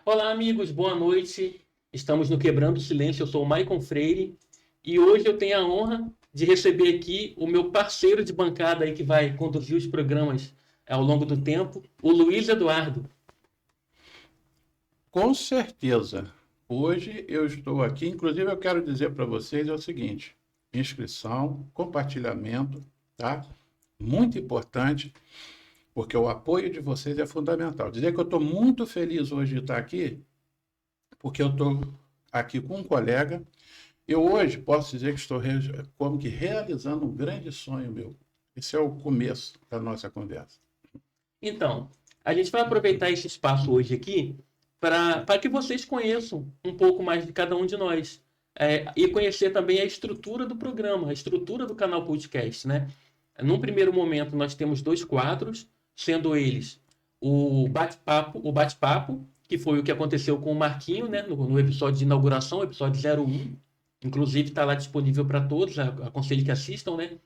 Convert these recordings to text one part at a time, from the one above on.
Olá, amigos, boa noite. Estamos no Quebrando o Silêncio. Eu sou o Maicon Freire e hoje eu tenho a honra de receber aqui o meu parceiro de bancada aí que vai conduzir os programas ao longo do tempo, o Luiz Eduardo. Com certeza. Hoje eu estou aqui, inclusive eu quero dizer para vocês o seguinte: inscrição, compartilhamento, tá? Muito importante, porque o apoio de vocês é fundamental. Dizer que eu estou muito feliz hoje de estar aqui, porque eu estou aqui com um colega. Eu hoje posso dizer que estou como que realizando um grande sonho meu. Esse é o começo da nossa conversa. Então, a gente vai aproveitar esse espaço hoje aqui para que vocês conheçam um pouco mais de cada um de nós. E conhecer também a estrutura do programa, a estrutura do canal podcast, né? Num primeiro momento, nós temos dois quadros, sendo eles o bate-papo, que foi o que aconteceu com o Marquinho, né? No episódio de inauguração, episódio 01. Inclusive, está lá disponível para todos, aconselho que assistam, né?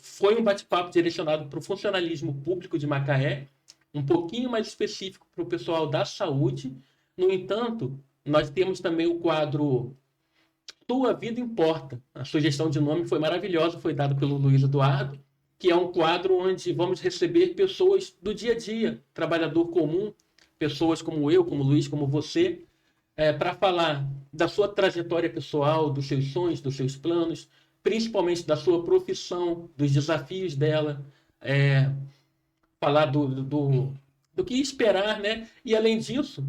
Foi um bate-papo direcionado para o funcionalismo público de Macaé, um pouquinho mais específico para o pessoal da saúde. No entanto, nós temos também o quadro Tua Vida Importa. A sugestão de nome foi maravilhosa, foi dada pelo Luiz Eduardo, que é um quadro onde vamos receber pessoas do dia a dia, trabalhador comum, pessoas como eu, como o Luiz, como você, para falar da sua trajetória pessoal, dos seus sonhos, dos seus planos, principalmente da sua profissão, dos desafios dela, falar do que esperar, né? E além disso,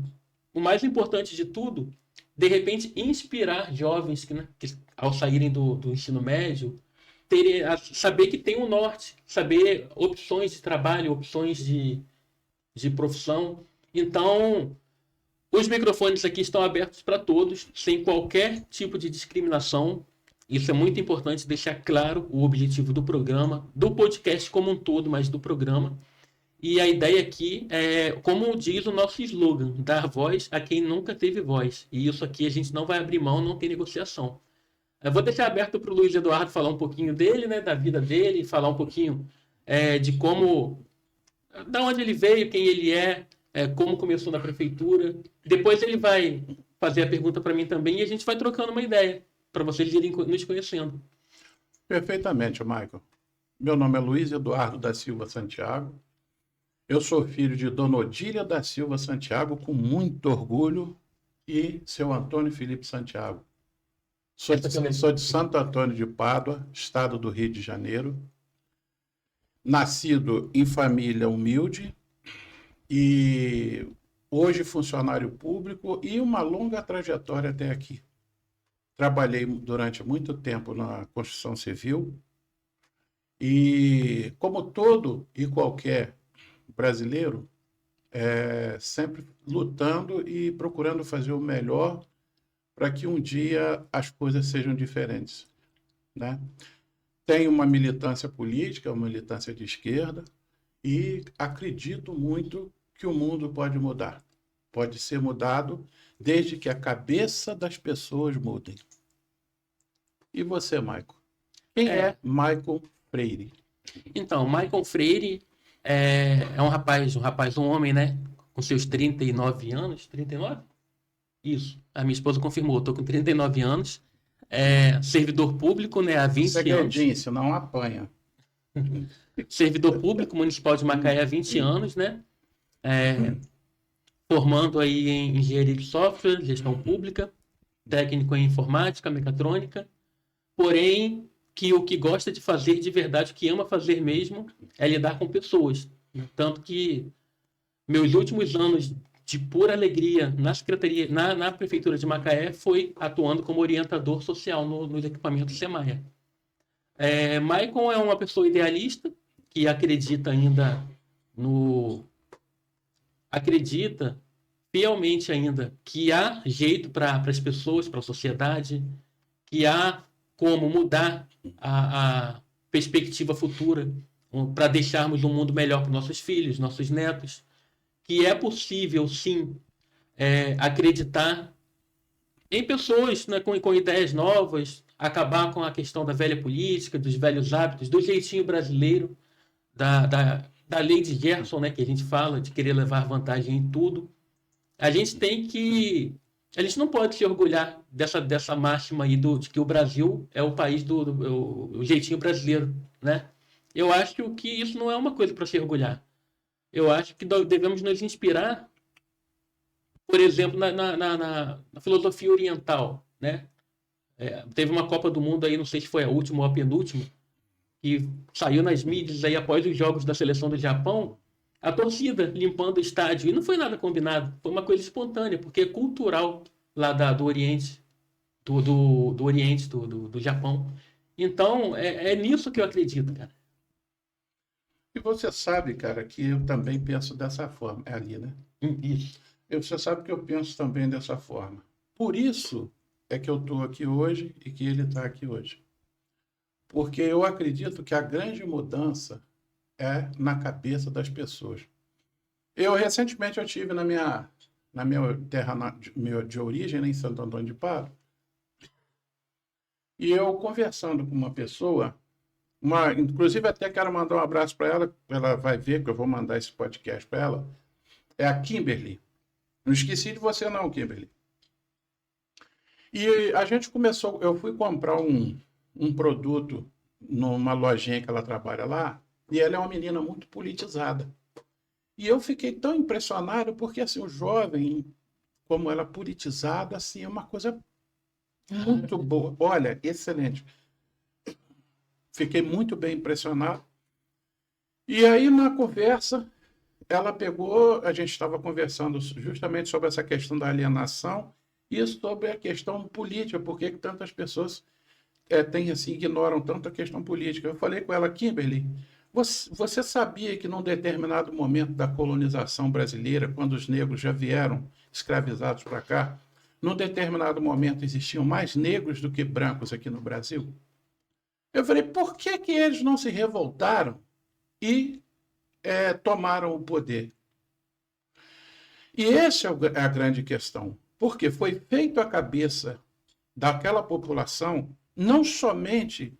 o mais importante de tudo, de repente inspirar jovens que ao saírem do ensino médio, saber que tem um norte, saber opções de trabalho, opções de profissão. Então, os microfones aqui estão abertos para todos, sem qualquer tipo de discriminação. Isso é muito importante deixar claro o objetivo do programa, do podcast como um todo, mas do programa. E a ideia aqui é, como diz o nosso slogan, dar voz a quem nunca teve voz. E isso aqui a gente não vai abrir mão, não tem negociação. Eu vou deixar aberto para o Luiz Eduardo falar um pouquinho dele, né, da vida dele, falar um pouquinho de como, da onde ele veio, quem ele como começou na prefeitura. Depois ele vai fazer a pergunta para mim também e a gente vai trocando uma ideia para vocês irem nos conhecendo. Perfeitamente, Michael. Meu nome é Luiz Eduardo da Silva Santiago. Eu sou filho de Dona Odília da Silva Santiago, com muito orgulho, e seu Antônio Felipe Santiago. Sou de Santo Antônio de Pádua, estado do Rio de Janeiro. Nascido em família humilde e hoje funcionário público e uma longa trajetória até aqui. Trabalhei durante muito tempo na construção civil e, como todo e qualquer brasileiro, sempre lutando e procurando fazer o melhor para que um dia as coisas sejam diferentes, né? Tenho uma militância política, uma militância de esquerda, e acredito muito que o mundo pode mudar. Pode ser mudado desde que a cabeça das pessoas mudem. E você, Maicon? Quem é Maicon Freire? Então, Maicon Freire um homem, né? Com seus 39 anos. 39? Isso. A minha esposa confirmou, estou com 39 anos. Servidor público, né? Há 20 Segredinho, anos. senão apanha. Servidor público municipal de Macaé há 20 anos, né? Formando aí em engenharia de software, gestão pública, técnico em informática, mecatrônica. Porém, que o que gosta de fazer de verdade, o que ama fazer mesmo, é lidar com pessoas. Tanto que meus últimos anos de pura alegria na secretaria, na prefeitura de Macaé, foi atuando como orientador social nos equipamentos Semaia. Maicon é uma pessoa idealista que acredita ainda acredita fielmente ainda que há jeito para as pessoas, para a sociedade, que há como mudar a perspectiva futura para deixarmos um mundo melhor para nossos filhos, nossos netos, que é possível, sim, acreditar em pessoas, né, com ideias novas, acabar com a questão da velha política, dos velhos hábitos, do jeitinho brasileiro, da lei de Gerson, né, que a gente fala, de querer levar vantagem em tudo, a gente não pode se orgulhar dessa máxima aí de que o Brasil é o país o jeitinho brasileiro, né? Eu acho que isso não é uma coisa para se orgulhar. Eu acho que devemos nos inspirar, por exemplo, na filosofia oriental, né? Teve uma Copa do Mundo aí, não sei se foi a última ou a penúltima, que saiu nas mídias aí após os jogos da seleção do Japão, a torcida limpando o estádio. E não foi nada combinado, foi uma coisa espontânea, porque é cultural lá do Oriente, do Oriente, do Japão. Então, é nisso que eu acredito, cara. E você sabe, cara, que eu também penso dessa forma. É ali, né? Isso. Você sabe que eu penso também dessa forma. Por isso é que eu estou aqui hoje e que ele está aqui hoje. Porque eu acredito que a grande mudança é na cabeça das pessoas. Recentemente, eu estive na minha terra de origem, né, em Santo Antônio de Pádua, e eu conversando com uma pessoa, inclusive até quero mandar um abraço para ela vai ver que eu vou mandar esse podcast para ela, é a Kimberly. Não esqueci de você não, Kimberly. E a gente começou, eu fui comprar um produto numa lojinha que ela trabalha lá, e ela é uma menina muito politizada. E eu fiquei tão impressionado porque assim, o jovem, como ela politizada, assim, é uma coisa muito boa. Olha, excelente. Fiquei muito bem impressionado. E aí, na conversa, ela pegou, a gente estava conversando justamente sobre essa questão da alienação e sobre a questão política, por que tantas pessoas ignoram tanto a questão política. Eu falei com ela, Kimberly, você sabia que num determinado momento da colonização brasileira, quando os negros já vieram escravizados para cá, num determinado momento existiam mais negros do que brancos aqui no Brasil? Eu falei, por que eles não se revoltaram e tomaram o poder? E essa é a grande questão, porque foi feito a cabeça daquela população, não somente,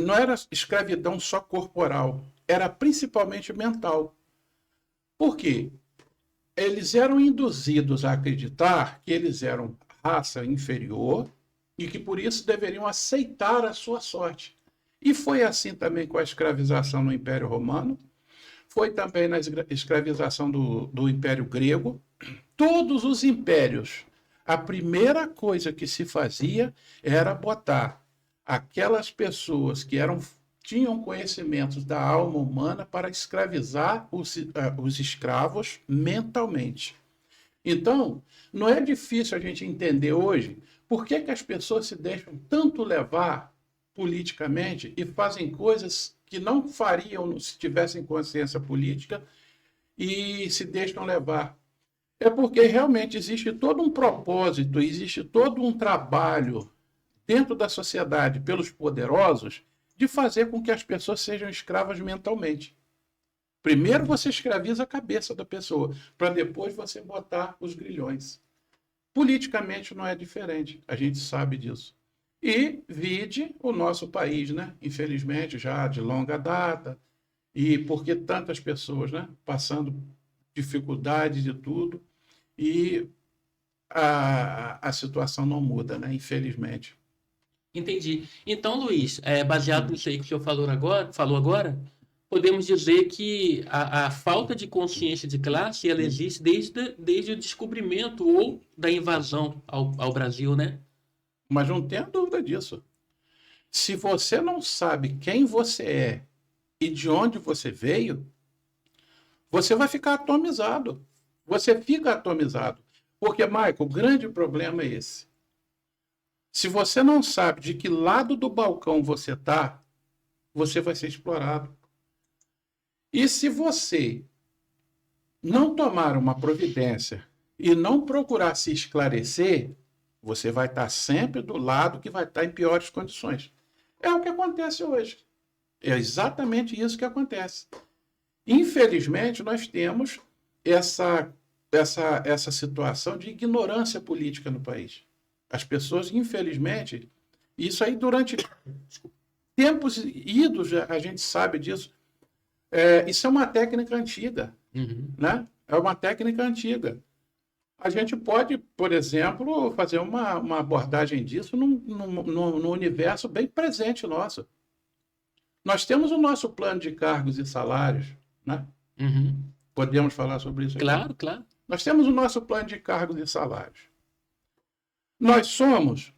não era escravidão só corporal, era principalmente mental. Por quê? Eles eram induzidos a acreditar que eles eram raça inferior e que por isso deveriam aceitar a sua sorte. E foi assim também com a escravização no Império Romano, foi também na escravização do Império Grego. Todos os impérios, a primeira coisa que se fazia era botar aquelas pessoas que tinham conhecimentos da alma humana para escravizar os escravos mentalmente. Então, não é difícil a gente entender hoje por que as pessoas se deixam tanto levar politicamente e fazem coisas que não fariam se tivessem consciência política e se deixam levar. É porque realmente existe todo um propósito, existe todo um trabalho dentro da sociedade pelos poderosos de fazer com que as pessoas sejam escravas mentalmente. Primeiro você escraviza a cabeça da pessoa, para depois você botar os grilhões. Politicamente não é diferente, a gente sabe disso. E vide o nosso país, né? Infelizmente, já de longa data, e porque tantas pessoas, né? Passando dificuldades de tudo, e a situação não muda, né? Infelizmente. Entendi. Então, Luiz, baseado nisso aí que o senhor falou agora, podemos dizer que a falta de consciência de classe ela existe desde o descobrimento ou da invasão ao Brasil, né? Mas não tenha dúvida disso. Se você não sabe quem você é e de onde você veio, você vai ficar atomizado. Você fica atomizado. Porque, Michael, o grande problema é esse. Se você não sabe de que lado do balcão você está, você vai ser explorado. E se você não tomar uma providência e não procurar se esclarecer, você vai estar sempre do lado que vai estar em piores condições. É o que acontece hoje. É exatamente isso que acontece. Infelizmente, nós temos essa situação de ignorância política no país. As pessoas, infelizmente, isso aí durante tempos idos, a gente sabe disso, Isso é uma técnica antiga, Uhum. né? É uma técnica antiga. A gente pode, por exemplo, fazer uma abordagem disso num universo bem presente nosso. Nós temos o nosso plano de cargos e salários, né? Uhum. Podemos falar sobre isso aqui? Claro, claro. Nós temos o nosso plano de cargos e salários. Nós somos,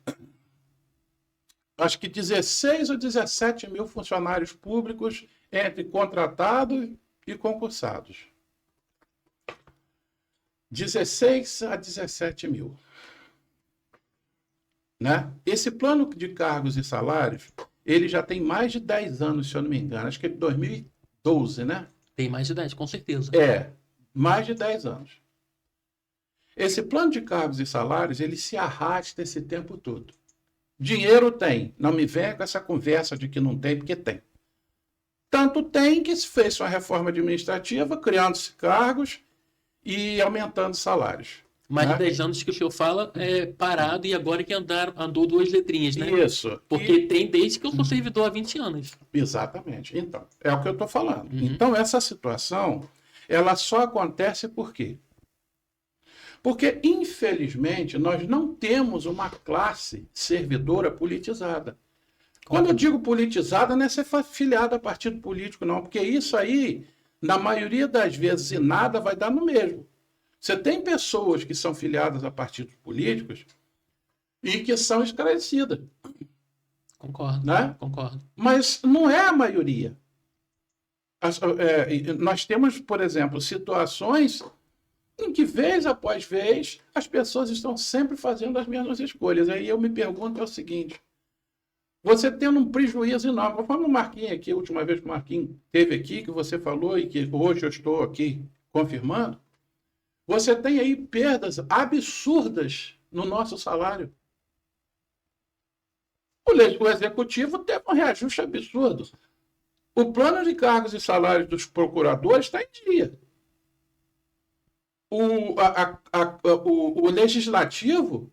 acho que 16 ou 17 mil funcionários públicos entre contratados e concursados. 16 a 17 mil. Né? Esse plano de cargos e salários, ele já tem mais de 10 anos, se eu não me engano. Acho que é de 2012, né? Tem mais de 10, com certeza. Mais de 10 anos. Esse plano de cargos e salários, ele se arrasta esse tempo todo. Dinheiro tem. Não me venha com essa conversa de que não tem, porque tem. Tanto tem que se fez uma reforma administrativa, criando-se cargos e aumentando salários. Mais né? de 10 anos que o senhor fala é parado e agora que andou 2 letrinhas, né? Isso. Porque tem desde que eu sou servidor há 20 anos. Exatamente. Então, é o que eu estou falando. Uhum. Então, essa situação, ela só acontece por quê? Porque, infelizmente, nós não temos uma classe servidora politizada. Quando eu digo politizada, não é ser filiado a partido político, não, porque isso aí, na maioria das vezes, e nada vai dar no mesmo. Você tem pessoas que são filiadas a partidos políticos e que são esclarecidas. Concordo, né? Concordo. Mas não é a maioria. Nós temos, por exemplo, situações em que, vez após vez, as pessoas estão sempre fazendo as mesmas escolhas. Aí eu me pergunto é o seguinte: você tendo um prejuízo enorme, como o Marquinhos aqui, a última vez que o Marquinhos esteve aqui, que você falou e que hoje eu estou aqui confirmando, você tem aí perdas absurdas no nosso salário. O executivo teve um reajuste absurdo. O plano de cargos e salários dos procuradores está em dia. O legislativo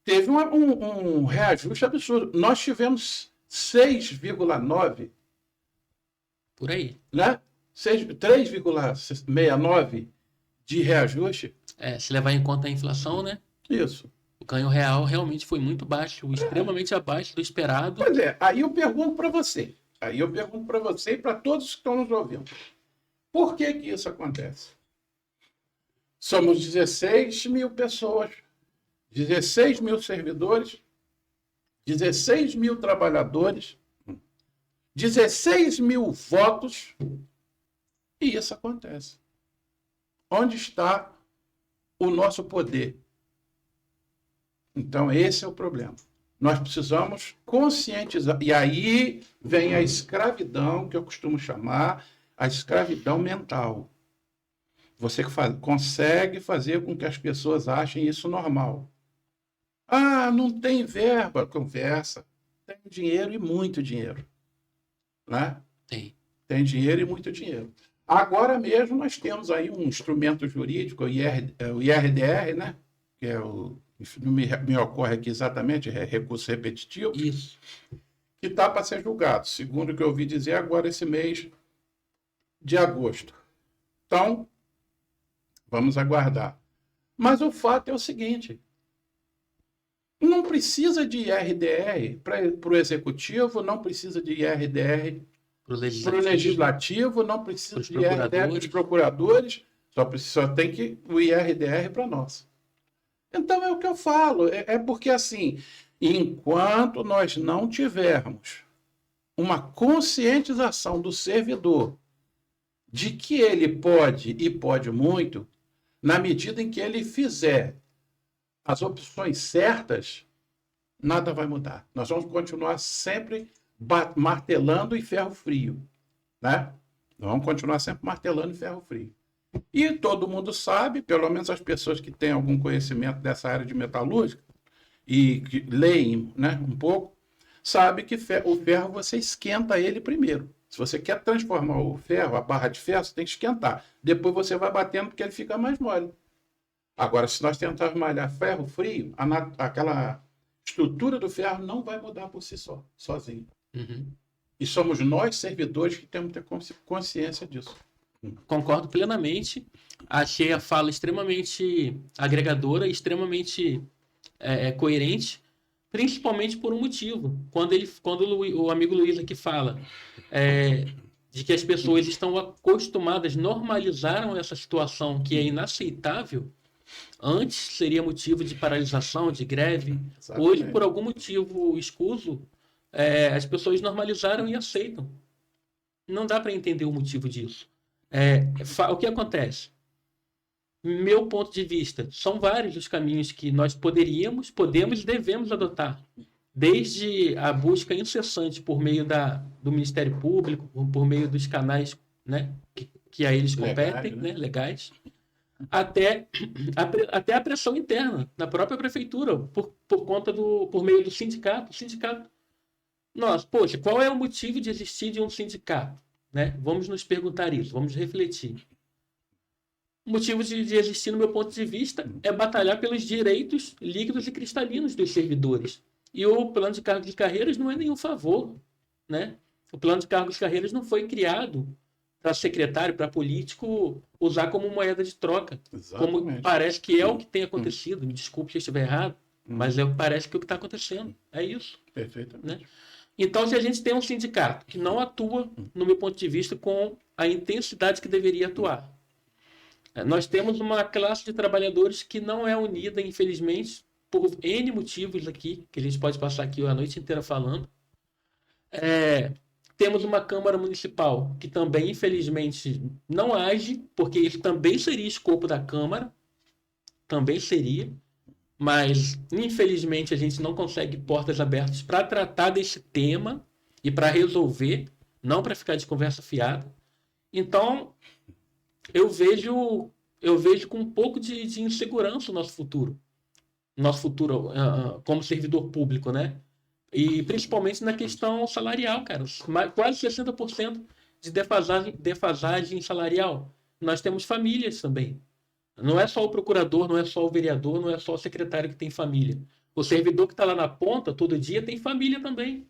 teve um reajuste absurdo. Nós tivemos 6,9. Por aí. Né? 3,69 de reajuste. Se levar em conta a inflação, né? Isso. O ganho real realmente foi muito baixo, extremamente abaixo do esperado. Pois é, aí eu pergunto para você. Aí eu pergunto para você e para todos que estão nos ouvindo. Por que isso acontece? Somos 16 mil pessoas, 16 mil servidores, 16 mil trabalhadores, 16 mil votos, e isso acontece. Onde está o nosso poder? Então, esse é o problema. Nós precisamos conscientizar. E aí vem a escravidão, que eu costumo chamar a escravidão mental. Você consegue fazer com que as pessoas achem isso normal. Ah, não tem verba. Conversa. Tem dinheiro e muito dinheiro. Né? Tem dinheiro e muito dinheiro. Agora mesmo nós temos aí um instrumento jurídico, o IRDR, né? Que é não me ocorre aqui exatamente, é recurso repetitivo. Isso. Que está para ser julgado, segundo o que eu ouvi dizer agora esse mês de agosto. Então, vamos aguardar. Mas o fato é o seguinte: não precisa de IRDR para o Executivo, não precisa de IRDR para o Legislativo, não precisa de IRDR para os procuradores, só tem que o IRDR para nós. Então é o que eu falo, é porque assim, enquanto nós não tivermos uma conscientização do servidor de que ele pode e pode muito, na medida em que ele fizer as opções certas, nada vai mudar. Nós vamos continuar sempre martelando em ferro frio, né? Nós vamos continuar sempre martelando em ferro frio. E todo mundo sabe, pelo menos as pessoas que têm algum conhecimento dessa área de metalúrgica e que leem, né, um pouco, sabe que o ferro você esquenta ele primeiro. Se você quer transformar o ferro, a barra de ferro, você tem que esquentar. Depois você vai batendo porque ele fica mais mole. Agora, se nós tentarmos malhar ferro frio, aquela estrutura do ferro não vai mudar por si sozinho. Uhum. E somos nós, servidores, que temos que ter consciência disso. Concordo plenamente. Achei a fala extremamente agregadora, extremamente coerente, principalmente por um motivo. Quando o amigo Luiz aqui fala de que as pessoas estão acostumadas, normalizaram essa situação que é inaceitável, antes seria motivo de paralisação, de greve. Exatamente. Hoje, por algum motivo escuso, as pessoas normalizaram e aceitam. Não dá para entender o motivo disso. O que acontece? Meu ponto de vista, são vários os caminhos que nós podemos e devemos adotar. Desde a busca incessante por meio do Ministério Público, por meio dos canais, né, que a eles competem, né, legais, até a pressão interna da própria prefeitura, por meio do sindicato. O sindicato. Poxa, qual é o motivo de existir de um sindicato? Né? Vamos nos perguntar isso, vamos refletir. O motivo de existir, no meu ponto de vista, é batalhar pelos direitos líquidos e cristalinos dos servidores. E o plano de cargos e carreiras não é nenhum favor. Né? O plano de cargos e carreiras não foi criado para secretário, para político, usar como moeda de troca. Exatamente. Como parece que é o que tem acontecido. Me desculpe se eu estiver errado, mas parece que é o que está acontecendo. É isso. Perfeitamente. Né? Então, se a gente tem um sindicato que não atua, no meu ponto de vista, com a intensidade que deveria atuar, nós temos uma classe de trabalhadores que não é unida, infelizmente, por N motivos aqui, que a gente pode passar aqui a noite inteira falando. Temos uma Câmara Municipal que também, infelizmente, não age, porque isso também seria escopo da Câmara, também seria, mas, infelizmente, a gente não consegue portas abertas para tratar desse tema e para resolver, não para ficar de conversa fiada. Então, eu vejo com um pouco de insegurança o nosso futuro como servidor público, né? E principalmente na questão salarial, cara. Quase 60% de defasagem salarial. Nós temos famílias também. Não é só o procurador, não é só o vereador, não é só o secretário que tem família. O servidor que está lá na ponta, todo dia, tem família também.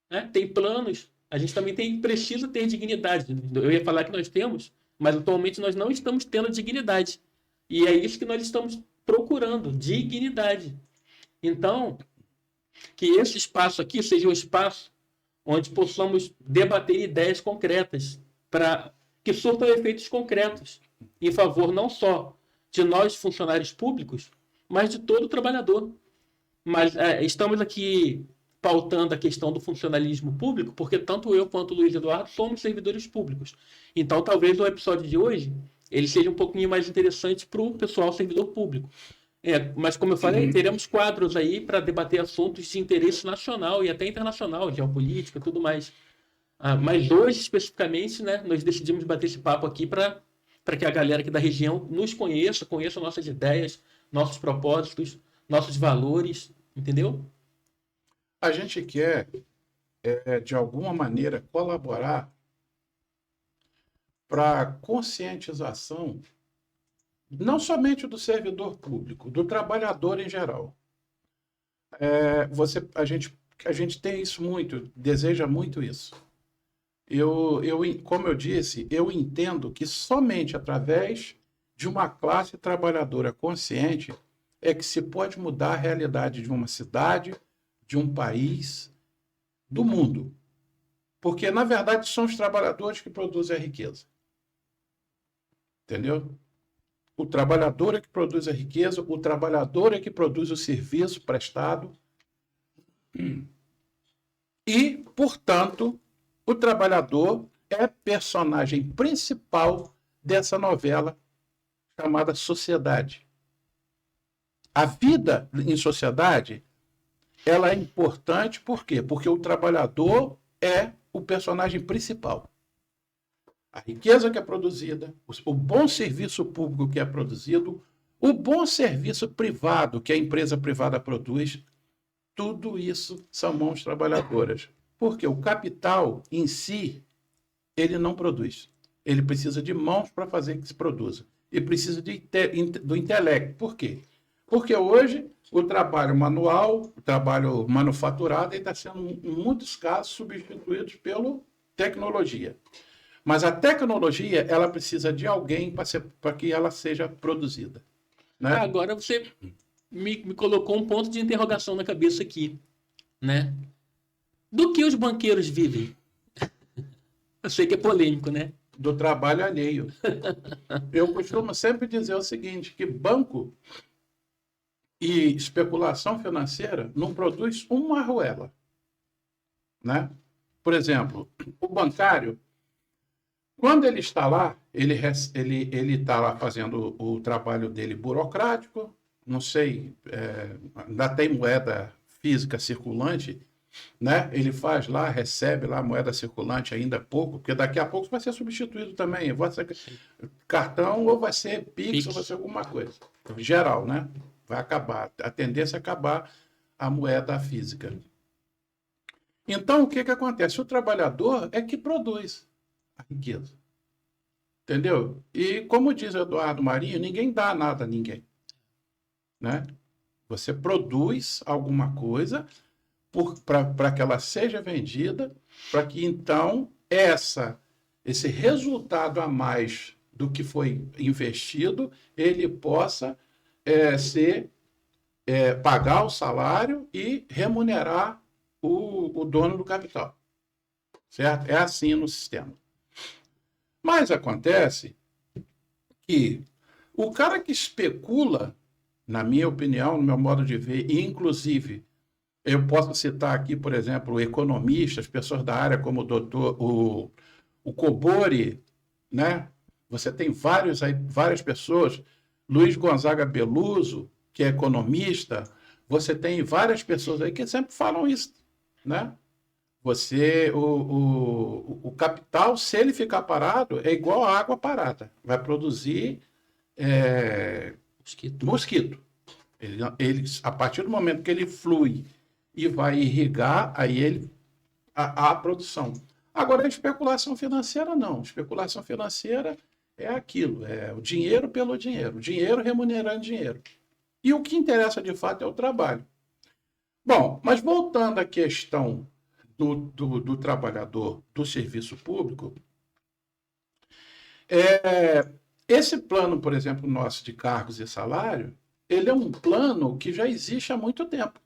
Né? Tem planos. A gente também precisa ter dignidade. Eu ia falar que nós temos, mas atualmente nós não estamos tendo dignidade. E é isso que nós estamos procurando, dignidade. Então, que esse espaço aqui seja um espaço onde possamos debater ideias concretas, para que surtam efeitos concretos, em favor não só de nós, funcionários públicos, mas de todo trabalhador. Mas estamos aqui pautando a questão do funcionalismo público, porque tanto eu quanto o Luiz Eduardo somos servidores públicos. Então, talvez o episódio de hoje ele seja um pouquinho mais interessante para o pessoal servidor público. Mas, como eu falei, teremos quadros aí para debater assuntos de interesse nacional e até internacional, geopolítica e tudo mais. Mas hoje, especificamente, né, nós decidimos bater esse papo aqui para que a galera aqui da região nos conheça nossas ideias, nossos propósitos, nossos valores, entendeu? A gente quer, de alguma maneira, colaborar para a conscientização não somente do servidor público, do trabalhador em geral. A gente tem isso muito, deseja muito isso. Como eu disse, eu entendo que somente através de uma classe trabalhadora consciente é que se pode mudar a realidade de uma cidade, de um país, do mundo. Porque, na verdade, são os trabalhadores que produzem a riqueza. Entendeu? O trabalhador é que produz a riqueza, o trabalhador é que produz o serviço prestado. E, portanto, o trabalhador é personagem principal dessa novela chamada sociedade. A vida em sociedade, ela é importante por quê? Porque o trabalhador é o personagem principal. A riqueza que é produzida, o bom serviço público que é produzido, o bom serviço privado que a empresa privada produz, tudo isso são mãos trabalhadoras. Porque o capital em si, ele não produz. Ele precisa de mãos para fazer que se produza. E precisa do intelecto. Por quê? Porque hoje o trabalho manual, o trabalho manufaturado, está sendo, em muitos casos, substituído pela tecnologia. Mas a tecnologia, ela precisa de alguém para que ela seja produzida. Né? Agora você me colocou um ponto de interrogação na cabeça aqui, né? Do que os banqueiros vivem? Eu sei que é polêmico, né? Do trabalho alheio. Eu costumo sempre dizer o seguinte, que banco e especulação financeira não produz uma arruela. Né? Por exemplo, o bancário, quando ele está lá, ele está lá fazendo o trabalho dele burocrático, não sei, ainda tem moeda física circulante, né? Ele faz lá, recebe lá a moeda circulante ainda pouco, porque daqui a pouco vai ser substituído também. Vai ser cartão ou vai ser Pix ou vai ser alguma coisa. Geral, né? Vai acabar. A tendência é acabar a moeda física. Então, o que acontece? O trabalhador é que produz a riqueza. Entendeu? E, como diz o Eduardo Marinho, ninguém dá nada a ninguém. Né? Você produz alguma coisa para que ela seja vendida, para que, então, esse resultado a mais do que foi investido, ele possa pagar o salário e remunerar o dono do capital. Certo? É assim no sistema. Mas acontece que o cara que especula, na minha opinião, no meu modo de ver, e inclusive eu posso citar aqui, por exemplo, economistas, pessoas da área como o Cobori, né? Você tem várias pessoas, Luiz Gonzaga Beluso, que é economista, você tem várias pessoas aí que sempre falam isso, né? O capital, se ele ficar parado, é igual a água parada. Vai produzir mosquito. A partir do momento que ele flui e vai irrigar, aí a produção. Agora, a especulação financeira, não. Especulação financeira é aquilo, é o dinheiro pelo dinheiro. Dinheiro remunerando dinheiro. E o que interessa, de fato, é o trabalho. Bom, mas voltando à questão do trabalhador do serviço público, esse plano, por exemplo, nosso de cargos e salário, ele é um plano que já existe há muito tempo.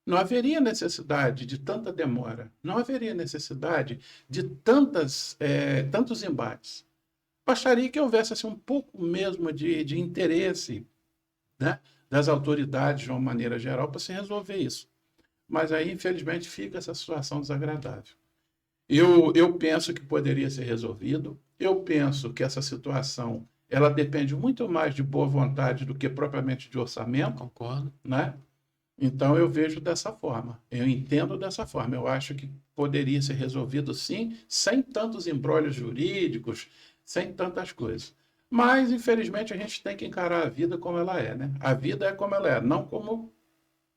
Não haveria necessidade de tanta demora, não haveria necessidade de tantos embates. Bastaria que houvesse assim, um pouco mesmo de interesse, né, das autoridades, de uma maneira geral, para se resolver isso. Mas aí, infelizmente, fica essa situação desagradável. Eu penso que poderia ser resolvido. Eu penso que essa situação ela depende muito mais de boa vontade do que propriamente de orçamento. Concordo. Né? Então, eu vejo dessa forma. Eu entendo dessa forma. Eu acho que poderia ser resolvido, sim, sem tantos embrólios jurídicos, sem tantas coisas. Mas, infelizmente, a gente tem que encarar a vida como ela é. Né? A vida é como ela é, não como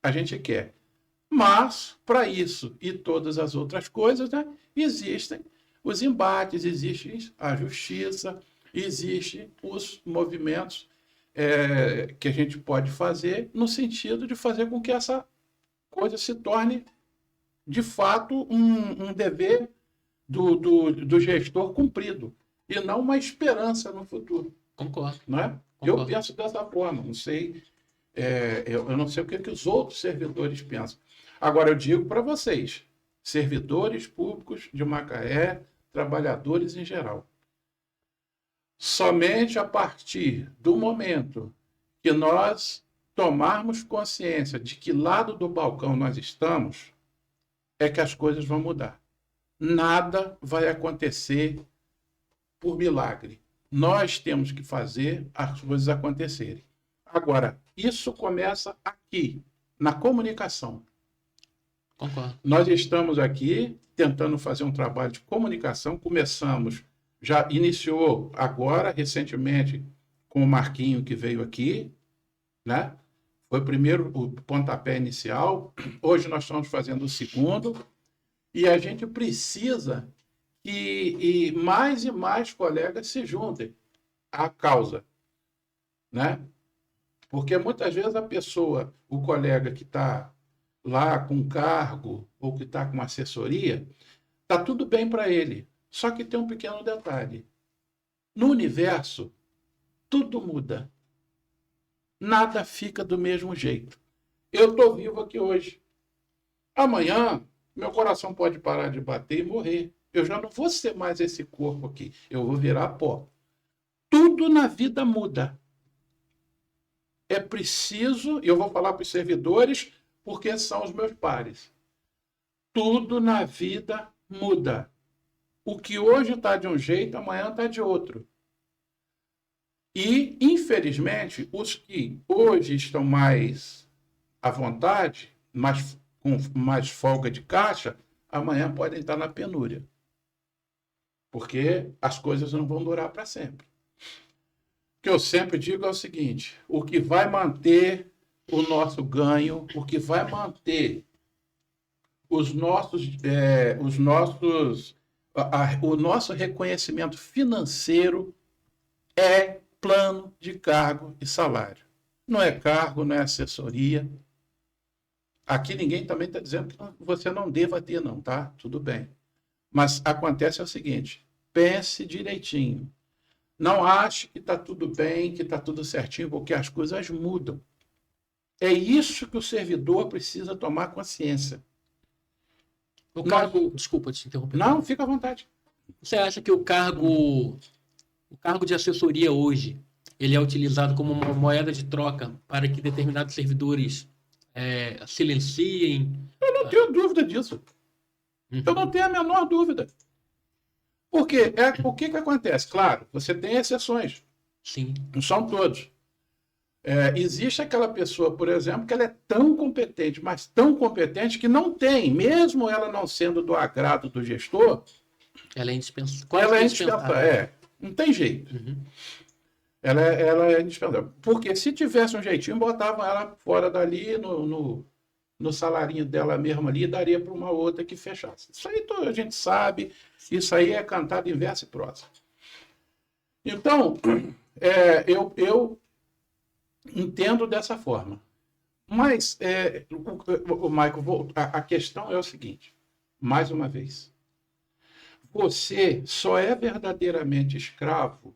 a gente quer. Mas, para isso e todas as outras coisas, né, existem os embates, existe a justiça, existem os movimentos que a gente pode fazer no sentido de fazer com que essa coisa se torne, de fato, um dever do gestor cumprido e não uma esperança no futuro. Concordo. Né? Concordo. Eu penso dessa forma, não sei, eu não sei o que os outros servidores pensam. Agora, eu digo para vocês, servidores públicos de Macaé, trabalhadores em geral, somente a partir do momento que nós tomarmos consciência de que lado do balcão nós estamos, é que as coisas vão mudar. Nada vai acontecer por milagre. Nós temos que fazer as coisas acontecerem. Agora, isso começa aqui, na comunicação. Concordo. Nós estamos aqui tentando fazer um trabalho de comunicação. Começamos, já iniciou agora, recentemente, com o Marquinho que veio aqui, né? Foi o primeiro, o pontapé inicial. Hoje nós estamos fazendo o segundo. E a gente precisa que mais e mais colegas se juntem à causa, né? Porque muitas vezes a pessoa, o colega que está lá com cargo ou que está com assessoria, está tudo bem para ele. Só que tem um pequeno detalhe. No universo, tudo muda. Nada fica do mesmo jeito. Eu estou vivo aqui hoje. Amanhã, meu coração pode parar de bater e morrer. Eu já não vou ser mais esse corpo aqui. Eu vou virar pó. Tudo na vida muda. É preciso, e eu vou falar para os servidores, porque são os meus pares. Tudo na vida muda. O que hoje está de um jeito, amanhã está de outro. E, infelizmente, os que hoje estão mais à vontade, com mais folga de caixa, amanhã podem estar na penúria. Porque as coisas não vão durar para sempre. O que eu sempre digo é o seguinte: o que vai manter o nosso ganho, o que vai manter o nosso reconhecimento financeiro é plano de cargo e salário. Não é cargo, não é assessoria. Aqui ninguém também está dizendo que você não deva ter, não, tá? Tudo bem. Mas acontece o seguinte: pense direitinho. Não ache que está tudo bem, que está tudo certinho, porque as coisas mudam. É isso que o servidor precisa tomar consciência. O cargo, desculpa te interromper. Não, fica à vontade. Você acha que o cargo de assessoria hoje, ele é utilizado como uma moeda de troca para que determinados servidores silenciem? Eu não tenho dúvida disso. Eu não tenho a menor dúvida. Porque o que acontece? Claro, você tem exceções. Sim. Não são todos. Existe aquela pessoa, por exemplo, que ela é tão competente, mas tão competente que não tem, mesmo ela não sendo do agrado do gestor, ela é indispensável. Ela é indispensável. Não tem jeito. Uhum. Ela é indispensável. Porque se tivesse um jeitinho, botavam ela fora dali, no salarinho dela mesma ali, e daria para uma outra que fechasse. Isso aí a gente sabe, isso aí é cantado em verso e prosa. Então, eu entendo dessa forma. Mas, Michael, a questão é o seguinte, mais uma vez. Você só é verdadeiramente escravo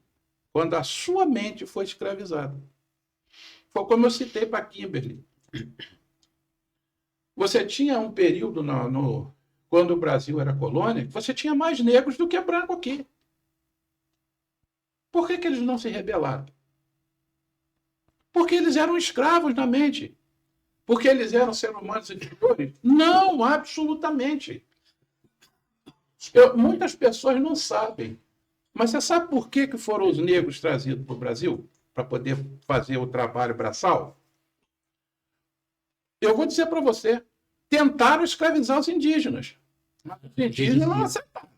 quando a sua mente foi escravizada. Foi como eu citei para Kimberly. Você tinha um período quando o Brasil era colônia, você tinha mais negros do que branco aqui. Por que eles não se rebelaram? Porque eles eram escravos na mente. Porque eles eram seres humanos inferiores? Não, absolutamente. Muitas pessoas não sabem. Mas você sabe por que foram os negros trazidos para o Brasil? Para poder fazer o trabalho braçal? Eu vou dizer para você, tentaram escravizar os indígenas. Mas os indígenas não aceitaram.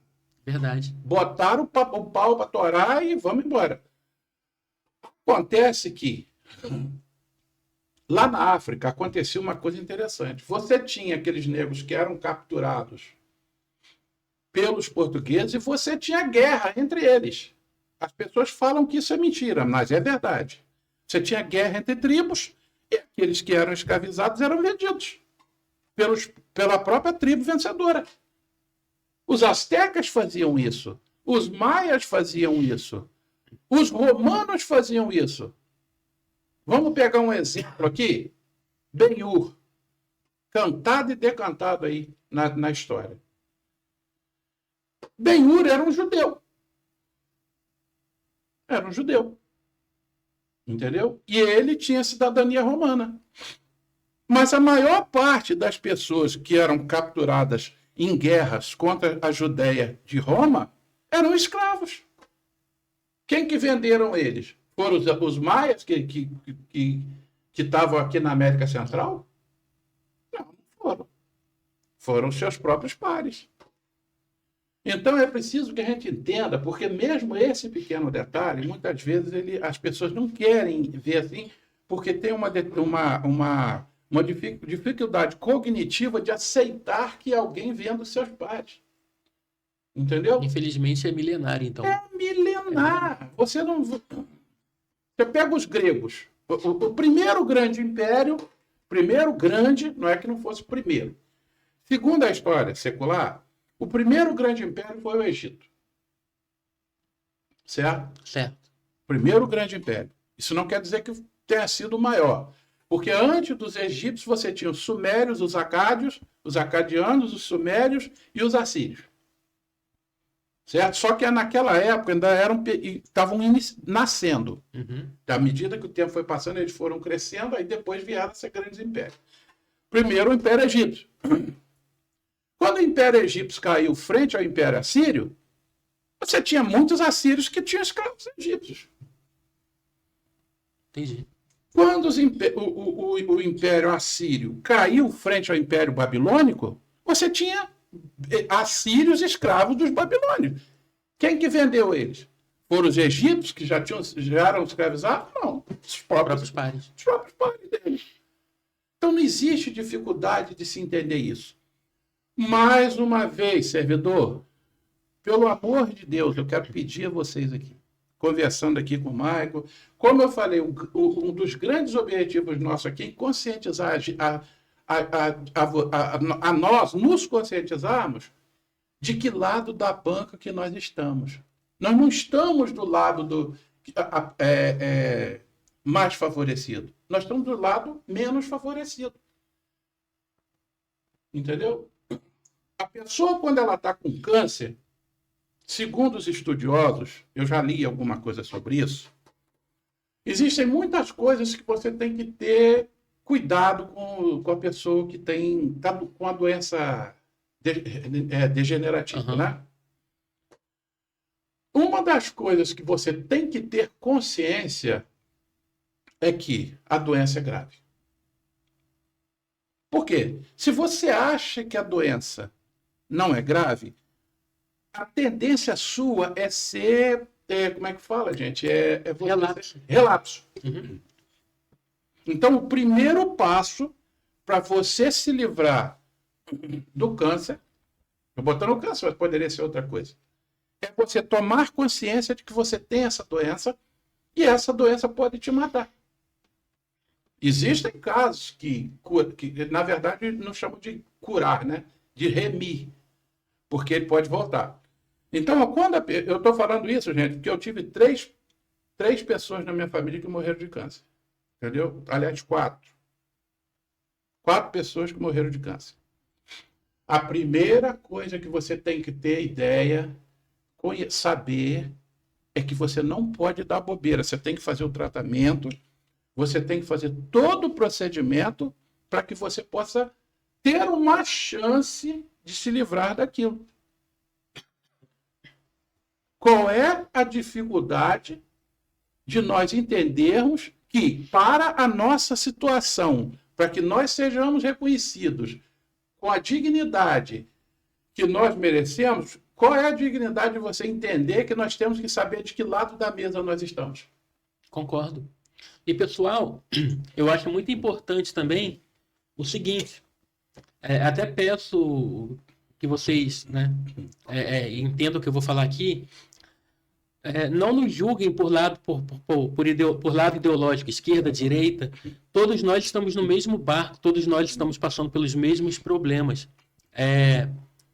Verdade. Botaram o pau para torar e vamos embora. Acontece que lá na África acontecia uma coisa interessante. Você tinha aqueles negros que eram capturados pelos portugueses e você tinha guerra entre eles. As pessoas falam que isso é mentira, mas é verdade. Você tinha guerra entre tribos e aqueles que eram escravizados eram vendidos pela própria tribo vencedora. Os astecas faziam isso. Os maias faziam isso. Os romanos faziam isso. Vamos pegar um exemplo aqui. Ben-Hur. Cantado e decantado aí na história. Ben-Hur era um judeu. Era um judeu. Entendeu? E ele tinha cidadania romana. Mas a maior parte das pessoas que eram capturadas em guerras contra a Judéia de Roma eram escravos. Quem que venderam eles? Foram os maias que estavam aqui na América Central? Não foram. Foram seus próprios pares. Então é preciso que a gente entenda, porque mesmo esse pequeno detalhe, muitas vezes as pessoas não querem ver assim, porque tem uma dificuldade cognitiva de aceitar que alguém venda os seus pares. Entendeu? Infelizmente é milenar, então. É milenar. Você pega os gregos. O primeiro grande império, primeiro grande, não é que não fosse o primeiro. Segundo a história secular, o primeiro grande império foi o Egito. Certo? Certo. Primeiro grande império. Isso não quer dizer que tenha sido o maior. Porque antes dos egípcios você tinha os sumérios, os acádios, os acadianos, os sumérios e os assírios. Certo? Só que naquela época ainda estavam nascendo. Uhum. À medida que o tempo foi passando, eles foram crescendo, aí depois vieram a ser grandes impérios. Primeiro o Império Egípcio. Quando o Império Egípcio caiu frente ao Império Assírio, você tinha muitos assírios que tinham escravos egípcios. Entendi. Quando o Império Assírio caiu frente ao Império Babilônico, você tinha assírios escravos dos babilônios. Quem que vendeu eles? Foram os egípcios, que já eram escravizados? Não. Os próprios pares. Os próprios pares deles. Então não existe dificuldade de se entender isso. Mais uma vez, servidor, pelo amor de Deus, eu quero pedir a vocês aqui, conversando aqui com o Maico, como eu falei, um dos grandes objetivos nossos aqui é conscientizar a nós, nos conscientizarmos de que lado da banca que nós estamos. Nós não estamos do lado mais favorecido. Nós estamos do lado menos favorecido. Entendeu? A pessoa, quando ela está com câncer, segundo os estudiosos, eu já li alguma coisa sobre isso, existem muitas coisas que você tem que ter cuidado com a pessoa que está com a doença degenerativa, né? Uma das coisas que você tem que ter consciência é que a doença é grave. Por quê? Se você acha que a doença não é grave, a tendência sua é ser, como é que fala, gente? Relapso. Relapso. Uhum. Então, o primeiro passo para você se livrar do câncer, eu botando o câncer, mas poderia ser outra coisa, é você tomar consciência de que você tem essa doença e essa doença pode te matar. Existem casos que na verdade, não chamam de curar, né? De remir, porque ele pode voltar. Então, quando eu estou falando isso, gente, porque eu tive três pessoas na minha família que morreram de câncer. Entendeu? Aliás, 4. 4 pessoas que morreram de câncer. A primeira coisa que você tem que ter ideia, saber, é que você não pode dar bobeira. Você tem que fazer o tratamento, você tem que fazer todo o procedimento para que você possa ter uma chance de se livrar daquilo. Qual é a dificuldade de nós entendermos que, para a nossa situação, para que nós sejamos reconhecidos com a dignidade que nós merecemos, qual é a dignidade de você entender que nós temos que saber de que lado da mesa nós estamos? Concordo. E, pessoal, eu acho muito importante também o seguinte, até peço que vocês, né, entendam o que eu vou falar aqui, não nos julguem por lado ideológico, esquerda, direita. Todos nós estamos no mesmo barco, todos nós estamos passando pelos mesmos problemas.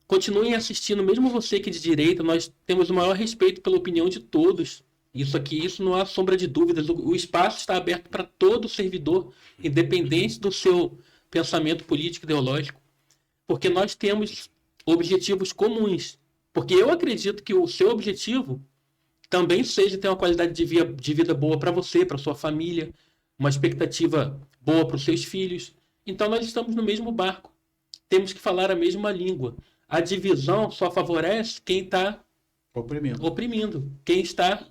Continuem assistindo, mesmo você que é de direita, nós temos o maior respeito pela opinião de todos. Isso não há sombra de dúvidas. O espaço está aberto para todo servidor, independente do seu pensamento político ideológico, porque nós temos objetivos comuns. Porque eu acredito que o seu objetivo também seja ter uma qualidade de vida boa para você, para sua família, uma expectativa boa para os seus filhos. Então nós estamos no mesmo barco. Temos que falar a mesma língua. A divisão só favorece quem está oprimindo. Quem está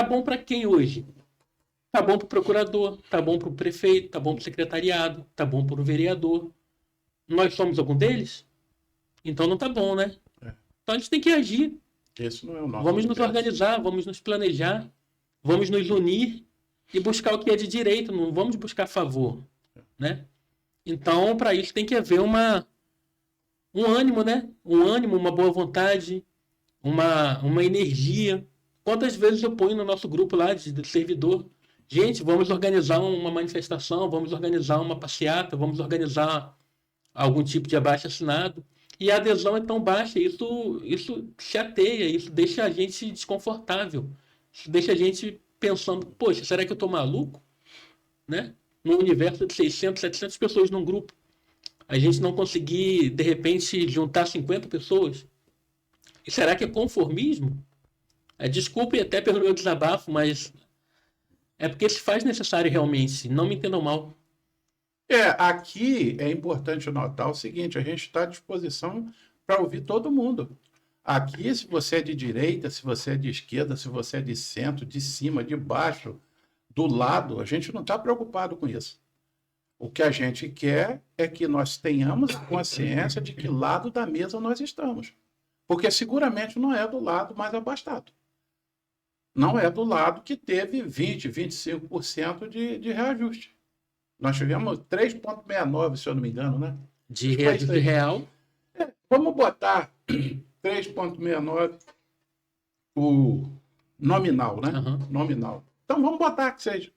bom para quem hoje? Está bom para o procurador, está bom para o prefeito, está bom para o secretariado, está bom para o vereador. Nós somos algum deles? Então não está bom, né? Então a gente tem que agir. Esse não é o nosso vamos nos organizar, vamos nos planejar, vamos nos unir e buscar o que é de direito, não vamos buscar favor, né? Então, para isso tem que haver um ânimo, né? Um ânimo, uma boa vontade, uma energia. Quantas vezes eu ponho no nosso grupo lá de servidor, gente, vamos organizar uma manifestação, vamos organizar uma passeata, vamos organizar algum tipo de abaixo-assinado. E a adesão é tão baixa, isso chateia, isso deixa a gente desconfortável. Isso deixa a gente pensando, poxa, será que eu estou maluco? Né? Num universo de 600, 700 pessoas num grupo. A gente não conseguir, de repente, juntar 50 pessoas. E será que é conformismo? Desculpe até pelo meu desabafo, mas é porque se faz necessário realmente. Não me entendam mal. Aqui é importante notar o seguinte: a gente está à disposição para ouvir todo mundo. Aqui, se você é de direita, se você é de esquerda, se você é de centro, de cima, de baixo, do lado, a gente não está preocupado com isso. O que a gente quer é que nós tenhamos consciência de que lado da mesa nós estamos. Porque seguramente não é do lado mais abastado. Não é do lado que teve 20%, 25% de reajuste. Nós tivemos 3,69, se eu não me engano, né? De real. Vamos botar 3,69 o nominal, né? Uhum. Nominal. Então vamos botar que seja.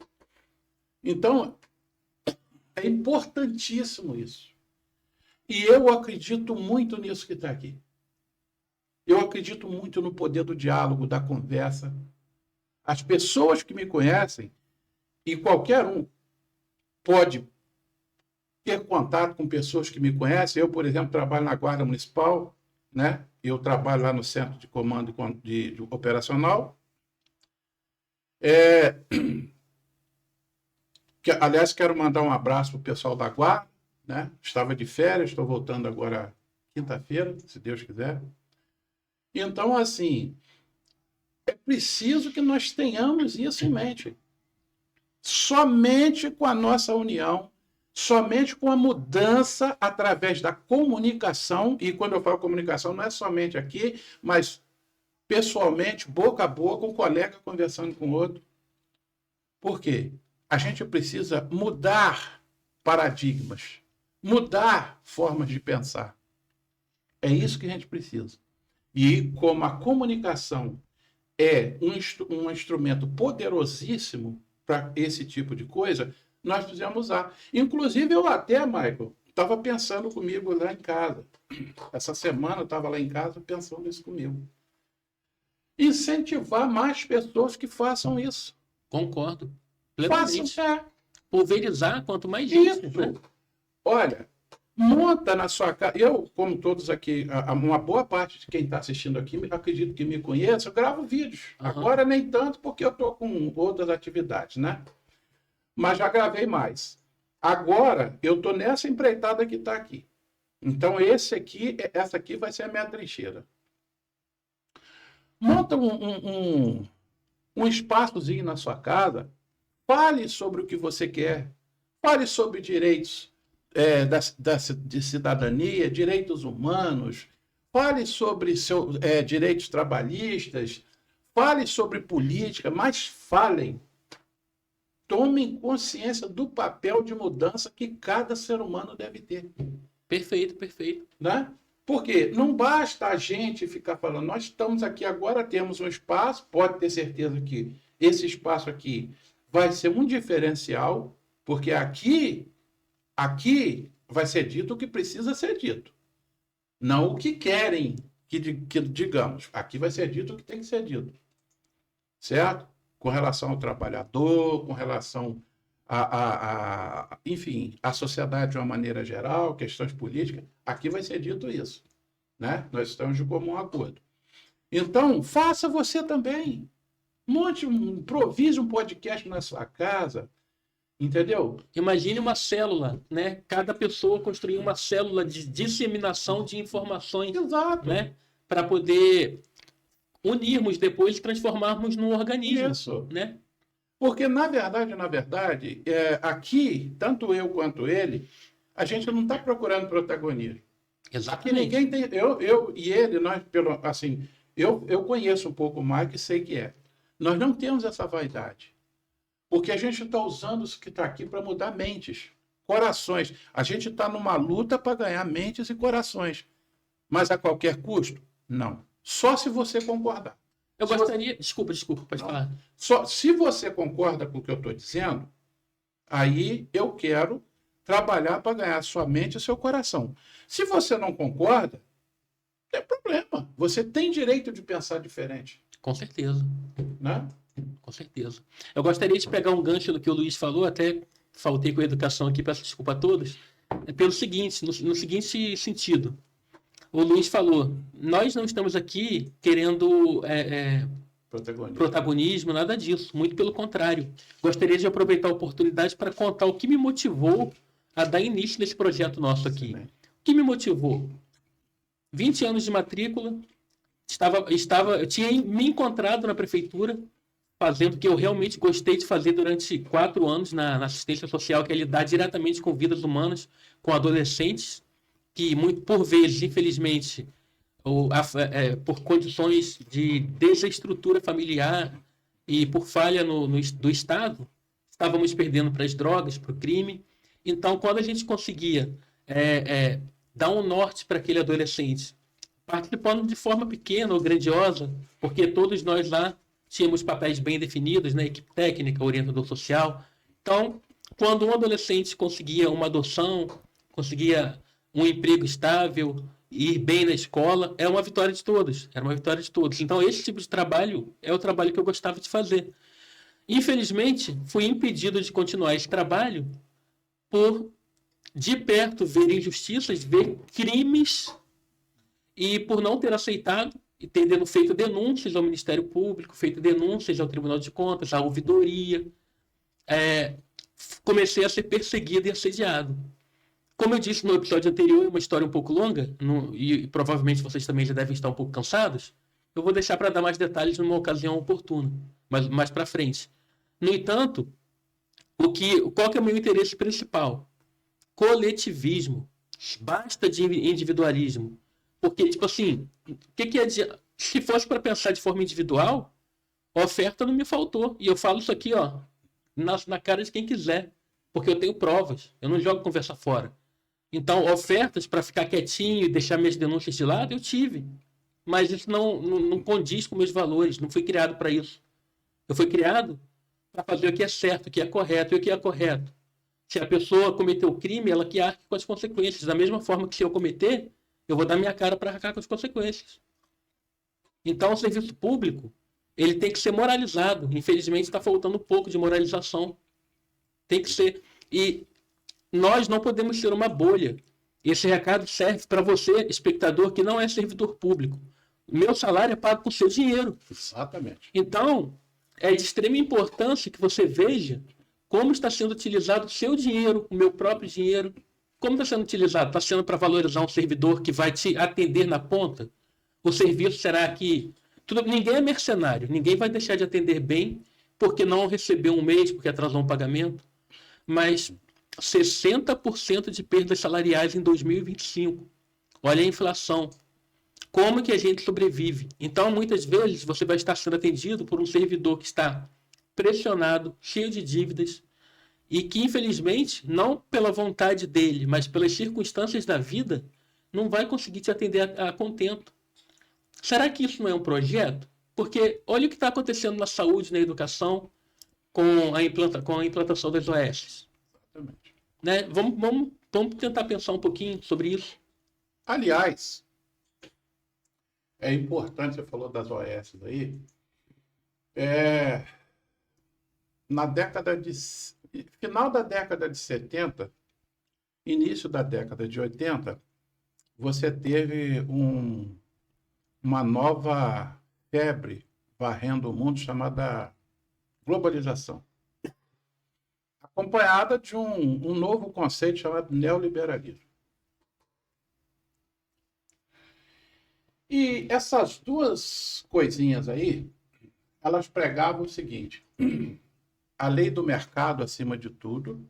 Então, é importantíssimo isso. E eu acredito muito nisso que está aqui. Eu acredito muito no poder do diálogo, da conversa. As pessoas que me conhecem, e qualquer um pode ter contato com pessoas que me conhecem. Eu, por exemplo, trabalho na Guarda Municipal, né? Eu trabalho lá no Centro de Comando de Operacional. Aliás, quero mandar um abraço para o pessoal da Guarda, né? Estava de férias, estou voltando agora quinta-feira, se Deus quiser. Então, assim, é preciso que nós tenhamos isso em mente. Somente com a nossa união, somente com a mudança através da comunicação, e quando eu falo comunicação, não é somente aqui, mas pessoalmente, boca a boca, um colega conversando com o outro. Por quê? A gente precisa mudar paradigmas, mudar formas de pensar. É isso que a gente precisa. E como a comunicação é um instrumento poderosíssimo para esse tipo de coisa, nós precisamos usar. Inclusive, eu até, Michael, estava pensando comigo lá em casa. Essa semana eu estava lá em casa pensando isso comigo. Incentivar mais pessoas que façam isso. Concordo. Plenamente. Façam. Pulverizar quanto mais gente. Isso. Né? Olha, monta na sua casa. Eu, como todos aqui, uma boa parte de quem está assistindo aqui, acredito que me conheça, eu gravo vídeos. Uhum. Agora nem tanto, porque eu estou com outras atividades, né? Mas já gravei mais. Agora, eu estou nessa empreitada que está aqui. Então, essa aqui vai ser a minha trincheira. Monta um espaçozinho na sua casa. Fale sobre o que você quer. Fale sobre direitos de cidadania, direitos humanos. Fale sobre direitos trabalhistas. Fale sobre política, mas falem. Tomem consciência do papel de mudança que cada ser humano deve ter. Perfeito, perfeito. Né? Porque não basta a gente ficar falando, nós estamos aqui agora, temos um espaço, pode ter certeza que esse espaço aqui vai ser um diferencial, porque aqui vai ser dito o que precisa ser dito. Não o que querem que digamos. Aqui vai ser dito o que tem que ser dito. Certo? Com relação ao trabalhador, com relação enfim, a sociedade de uma maneira geral, questões políticas, aqui vai ser dito isso. Né? Nós estamos de comum acordo. Então, faça você também. Improvise um podcast na sua casa, entendeu? Imagine uma célula, né? Cada pessoa construir uma célula de disseminação de informações. Exato. Né? Para poder unirmos depois e transformarmos num organismo. Isso. Né? Porque, na verdade, aqui, tanto eu quanto ele, a gente não está procurando protagonismo. Exatamente. Aqui ninguém tem... Eu e ele, nós, assim, eu conheço um pouco mais que sei que é. Nós não temos essa vaidade. Porque a gente está usando isso que está aqui para mudar mentes, corações. A gente está numa luta para ganhar mentes e corações. Mas a qualquer custo? Não. Só se você concordar. Eu Se você- gostaria... Desculpa, pode Não. falar. Se você concorda com o que eu estou dizendo, aí eu quero trabalhar para ganhar sua mente e seu coração. Se você não concorda, não tem problema. Você tem direito de pensar diferente, Com certeza. né? Com certeza. Eu gostaria de pegar um gancho do que o Luiz falou, até faltei com a educação aqui, peço desculpa a todos, pelo seguinte, no seguinte sentido. O Luiz falou, nós não estamos aqui querendo protagonismo, nada disso, muito pelo contrário. Gostaria de aproveitar a oportunidade para contar o que me motivou a dar início nesse projeto nosso aqui. Excelente. O que me motivou? 20 anos de matrícula, eu tinha me encontrado na prefeitura, fazendo o que eu realmente gostei de fazer durante 4 anos na assistência social, que é lidar diretamente com vidas humanas, com adolescentes, que muito por vezes, infelizmente, por condições de desestrutura familiar e por falha do Estado, estávamos perdendo para as drogas, para o crime. Então, quando a gente conseguia dar um norte para aquele adolescente, participando de forma pequena ou grandiosa, porque todos nós lá tínhamos papéis bem definidos, né? Equipe técnica, orientador social. Então, quando um adolescente conseguia uma adoção, conseguia um emprego estável, ir bem na escola, é uma vitória de todos. Era uma vitória de todos. Então, esse tipo de trabalho é o trabalho que eu gostava de fazer. Infelizmente, fui impedido de continuar esse trabalho por, de perto, ver injustiças, ver crimes, e por não ter aceitado e tendo feito denúncias ao Ministério Público, feito denúncias ao Tribunal de Contas, à ouvidoria, comecei a ser perseguido e assediado. Como eu disse no episódio anterior, é uma história um pouco longa, e provavelmente vocês também já devem estar um pouco cansados, eu vou deixar para dar mais detalhes numa ocasião oportuna, mais para frente. No entanto, qual que é o meu interesse principal? Coletivismo. Basta de individualismo. Porque, tipo assim, se fosse para pensar de forma individual, a oferta não me faltou. E eu falo isso aqui, ó, na cara de quem quiser. Porque eu tenho provas. Eu não jogo conversa fora. Então, ofertas para ficar quietinho e deixar minhas denúncias de lado, eu tive. Mas isso não condiz com meus valores. Não fui criado para isso. Eu fui criado para fazer o que é certo, o que é correto. E o que é correto? Se a pessoa cometeu crime, ela que arque com as consequências. Da mesma forma que se eu cometer, eu vou dar minha cara para arcar com as consequências. Então, o serviço público, ele tem que ser moralizado. Infelizmente, está faltando um pouco de moralização. Tem que ser. E nós não podemos ser uma bolha. Esse recado serve para você, espectador, que não é servidor público. Meu salário é pago com seu dinheiro. Exatamente. Então, é de extrema importância que você veja como está sendo utilizado o seu dinheiro, o meu próprio dinheiro. Como está sendo utilizado? Está sendo para valorizar um servidor que vai te atender na ponta? O serviço será que... ninguém é mercenário. Ninguém vai deixar de atender bem porque não recebeu um mês, porque atrasou um pagamento. Mas 60% de perdas salariais em 2025. Olha a inflação. Como que a gente sobrevive? Então, muitas vezes, você vai estar sendo atendido por um servidor que está pressionado, cheio de dívidas, e que, infelizmente, não pela vontade dele, mas pelas circunstâncias da vida, não vai conseguir te atender a contento. Será que isso não é um projeto? Porque olha o que está acontecendo na saúde, na educação, com a implantação das OS. Exatamente. Né? Vamos tentar pensar um pouquinho sobre isso. Aliás, é importante, você falou das OS aí, final da década de 70, início da década de 80, você teve uma nova febre varrendo o mundo chamada globalização, acompanhada de um novo conceito chamado neoliberalismo. E essas duas coisinhas aí, elas pregavam o seguinte: a lei do mercado acima de tudo,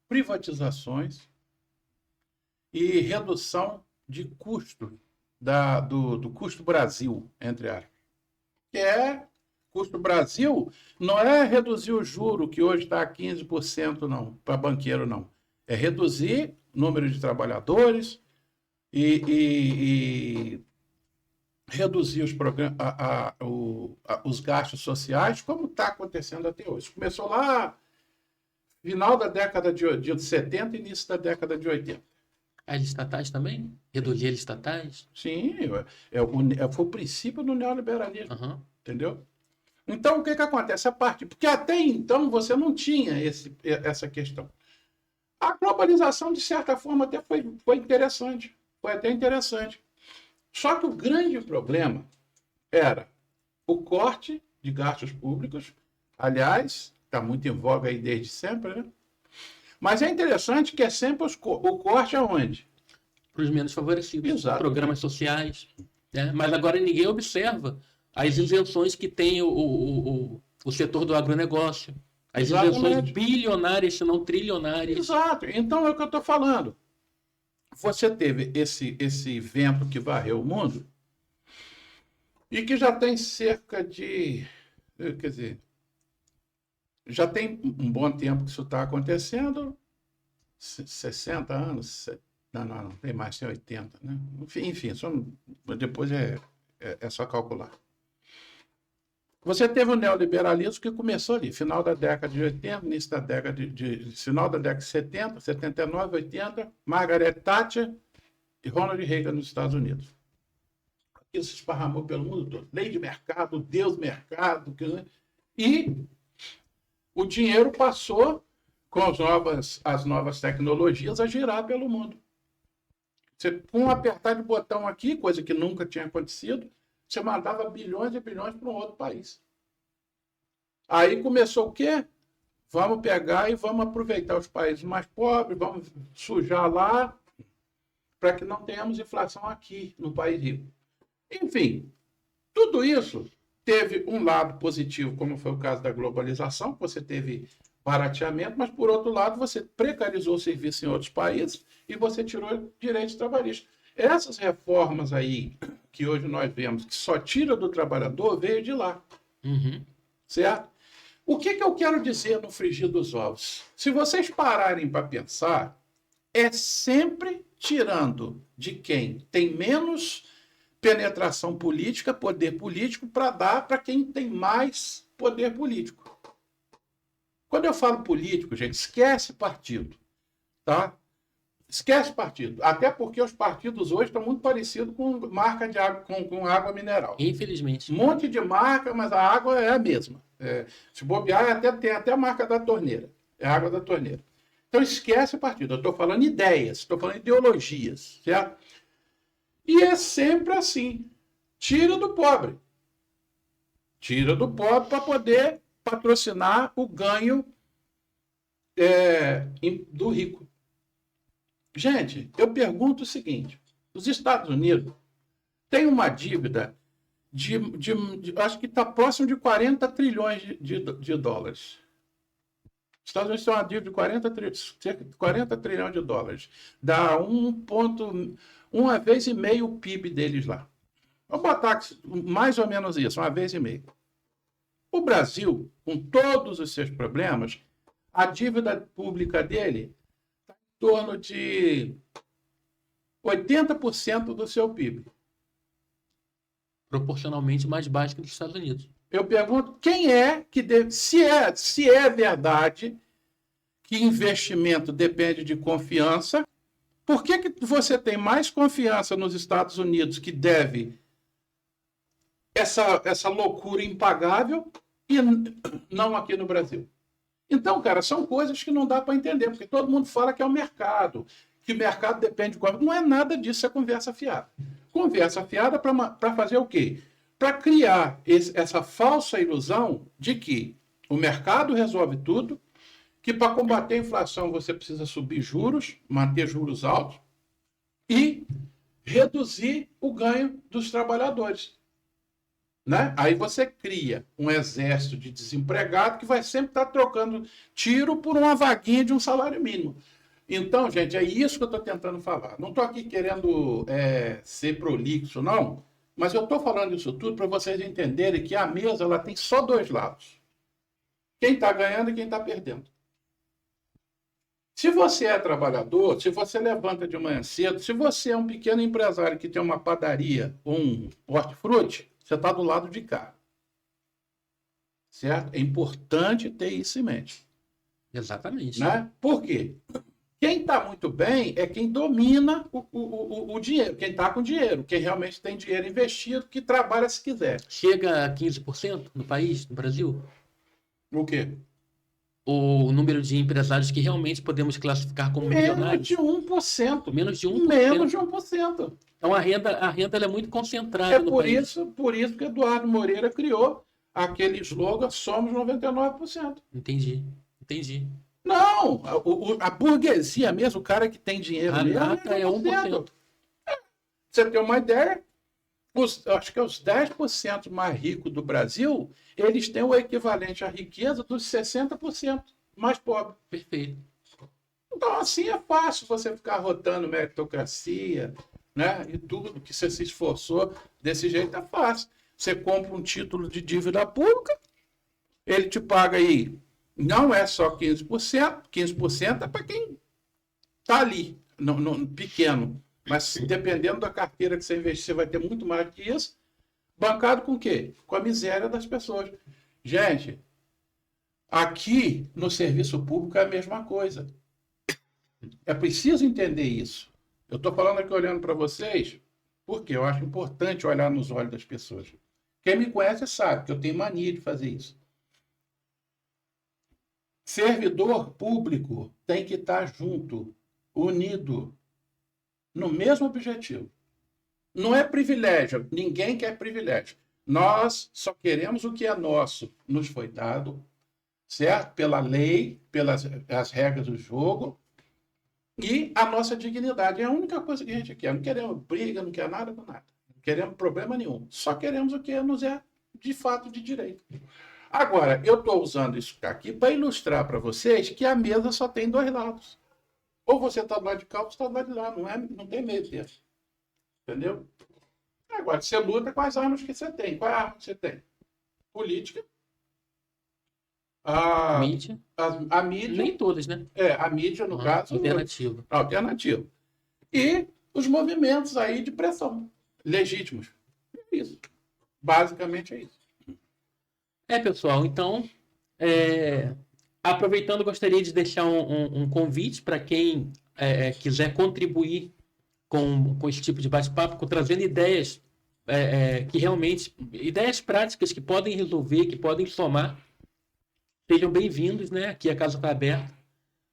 privatizações e redução de custo do custo Brasil, entre aspas. Que custo Brasil não é reduzir o juro, que hoje está a 15%, não, para banqueiro, não. É reduzir o número de trabalhadores e reduzir os gastos sociais, como está acontecendo até hoje. Começou lá final da década de 70 e início da década de 80. As estatais também? Reduzir as estatais? Sim, foi o princípio do neoliberalismo, Aham. entendeu? Então, o que acontece? Porque até então você não tinha essa questão. A globalização, de certa forma, até foi interessante. Foi até interessante. Só que o grande problema era o corte de gastos públicos. Aliás, está muito em voga aí desde sempre, né? Mas é interessante que é sempre o corte aonde? Para os menos favorecidos. Exato. Programas sociais. Né? Mas agora ninguém observa as isenções que tem o setor do agronegócio. As isenções Exatamente. bilionárias, se não trilionárias. Exato. Então é o que eu estou falando. Você teve esse vento que varreu o mundo e que já tem cerca de... Quer dizer, já tem um bom tempo que isso está acontecendo, 60 anos, não, tem mais, tem 80, né? Enfim, depois é só calcular. Você teve o neoliberalismo que começou ali, final da década de 80, início da década final da década de 70, 79, 80, Margaret Thatcher e Ronald Reagan nos Estados Unidos. Isso se esparramou pelo mundo todo. Lei de mercado, Deus mercado, e o dinheiro passou, com as novas tecnologias, a girar pelo mundo. Você, com um apertar de botão aqui, coisa que nunca tinha acontecido, você mandava bilhões e bilhões para um outro país. Aí começou o quê? Vamos pegar e vamos aproveitar os países mais pobres, vamos sujar lá, para que não tenhamos inflação aqui, no país rico. Enfim, tudo isso teve um lado positivo, como foi o caso da globalização, que você teve barateamento, mas, por outro lado, você precarizou o serviço em outros países e você tirou direitos trabalhistas. Essas reformas aí, que hoje nós vemos, que só tira do trabalhador, veio de lá. Uhum. Certo? O que eu quero dizer no frigir dos ovos? Se vocês pararem para pensar, é sempre tirando de quem tem menos penetração política, poder político, para dar para quem tem mais poder político. Quando eu falo político, gente, esquece partido, tá? Esquece partido. Até porque os partidos hoje estão muito parecidos com marca de água, com água mineral. Infelizmente. Um monte de marca, mas a água é a mesma. Se bobear, tem até a marca da torneira. É a água da torneira. Então esquece partido. Eu estou falando ideias, estou falando ideologias, certo? E é sempre assim. Tira do pobre. Tira do pobre para poder patrocinar o ganho do rico. Gente, eu pergunto o seguinte: os Estados Unidos têm uma dívida acho que está próximo de 40 trilhões de dólares. Os Estados Unidos têm uma dívida de cerca de 40 trilhões de dólares. Dá 1,5 vez o PIB deles lá. Vamos botar mais ou menos isso, 1,5 vezes. O Brasil, com todos os seus problemas, a dívida pública dele está em torno de 80% do seu PIB. Proporcionalmente mais baixo que nos Estados Unidos. Eu pergunto, quem é que deve... Se é verdade que investimento depende de confiança, por que você tem mais confiança nos Estados Unidos, que deve essa loucura impagável, e não aqui no Brasil? Então, cara, são coisas que não dá para entender, porque todo mundo fala que é o mercado, que o mercado depende de confiança. Não é nada disso, é conversa fiada. Conversa fiada para fazer o quê? Para criar essa falsa ilusão de que o mercado resolve tudo, que para combater a inflação você precisa subir juros, manter juros altos e reduzir o ganho dos trabalhadores. Né? Aí você cria um exército de desempregado que vai sempre estar trocando tiro por uma vaguinha de um salário mínimo. Então, gente, é isso que eu estou tentando falar. Não estou aqui querendo ser prolixo, não, mas eu estou falando isso tudo para vocês entenderem que a mesa ela tem só dois lados. Quem está ganhando e quem está perdendo. Se você é trabalhador, se você levanta de manhã cedo, se você é um pequeno empresário que tem uma padaria ou um hortifruti, você está do lado de cá. Certo? É importante ter isso em mente. Exatamente. Né? Por quê? Quem está muito bem é quem domina o dinheiro, quem está com dinheiro, quem realmente tem dinheiro investido, que trabalha se quiser. Chega a 15% no país, no Brasil? O quê? O número de empresários que realmente podemos classificar como Menos milionários? de 1%. Menos de 1%. Menos de 1%. Então a renda ela é muito concentrada É no por país. isso, por isso que Eduardo Moreira criou aquele slogan Somos 99%. Entendi. Não, a burguesia mesmo, o cara que tem dinheiro A mesmo, nata é 1%. Você tem uma ideia? Acho que os 10% mais ricos do Brasil, eles têm o equivalente à riqueza dos 60% mais pobres. Perfeito. Então, assim é fácil você ficar rotando meritocracia, né? E tudo que você se esforçou, desse jeito é fácil. Você compra um título de dívida pública, ele te paga aí, não é só 15%, 15% é para quem está ali, pequeno. Mas dependendo da carteira que você investir, você vai ter muito mais que isso. Bancado com o quê? Com a miséria das pessoas. Gente, aqui no serviço público é a mesma coisa. É preciso entender isso. Eu estou falando aqui olhando para vocês, porque eu acho importante olhar nos olhos das pessoas. Quem me conhece sabe que eu tenho mania de fazer isso. Servidor público tem que estar junto, unido, no mesmo objetivo. Não é privilégio, ninguém quer privilégio. Nós só queremos o que é nosso, nos foi dado, certo? Pela lei, pelas as regras do jogo e a nossa dignidade. É a única coisa que a gente quer. Não queremos briga, não quer nada com nada. Não queremos problema nenhum. Só queremos o que nos é de fato de direito. Agora, eu estou usando isso aqui para ilustrar para vocês que a mesa só tem dois lados. Ou você está do lado de cá ou você está do lado de lá. Não tem meio termo. Entendeu? Agora, você luta com as armas que você tem. Qual é a arma que você tem? Política. Mídia. A mídia. Nem todas, né? A mídia, no caso. Alternativa. Alternativa. E os movimentos aí de pressão. Legítimos. É isso. Basicamente é isso. Pessoal, então, aproveitando, gostaria de deixar um convite para quem quiser contribuir com esse tipo de bate-papo, trazendo ideias que realmente, ideias práticas que podem resolver, que podem somar. Sejam bem-vindos, né? Aqui a casa está aberta.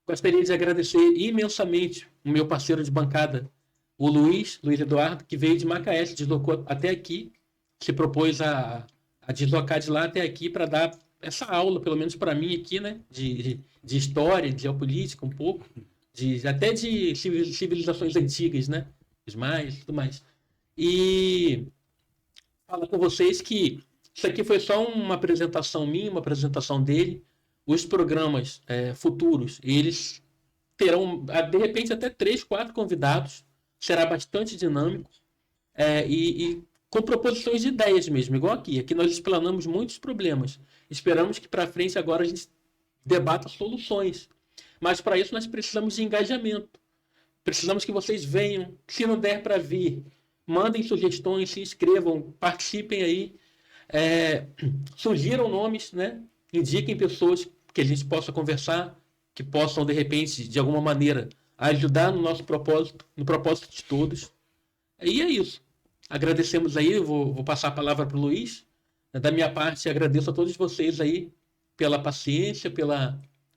Gostaria de agradecer imensamente o meu parceiro de bancada, o Luiz Eduardo, que veio de Macaé, se deslocou até aqui, se propôs a deslocar de lá até aqui para dar essa aula, pelo menos para mim aqui, né? De história, de geopolítica um pouco, até de civilizações antigas, né? Os maias e tudo mais. E falar com vocês que isso aqui foi só uma apresentação minha, uma apresentação dele. Os programas futuros, eles terão, de repente, até 3, 4 convidados. Será bastante dinâmico. E com proposições de ideias mesmo, igual aqui. Aqui nós explanamos muitos problemas. Esperamos que para frente agora a gente debata soluções. Mas para isso nós precisamos de engajamento. Precisamos que vocês venham. Se não der para vir, mandem sugestões, se inscrevam, participem aí. Sugiram nomes, né? Indiquem pessoas que a gente possa conversar, que possam, de repente, de alguma maneira, ajudar no nosso propósito, no propósito de todos. E é isso. Agradecemos aí, vou passar a palavra para o Luiz. Da minha parte, agradeço a todos vocês aí pela paciência,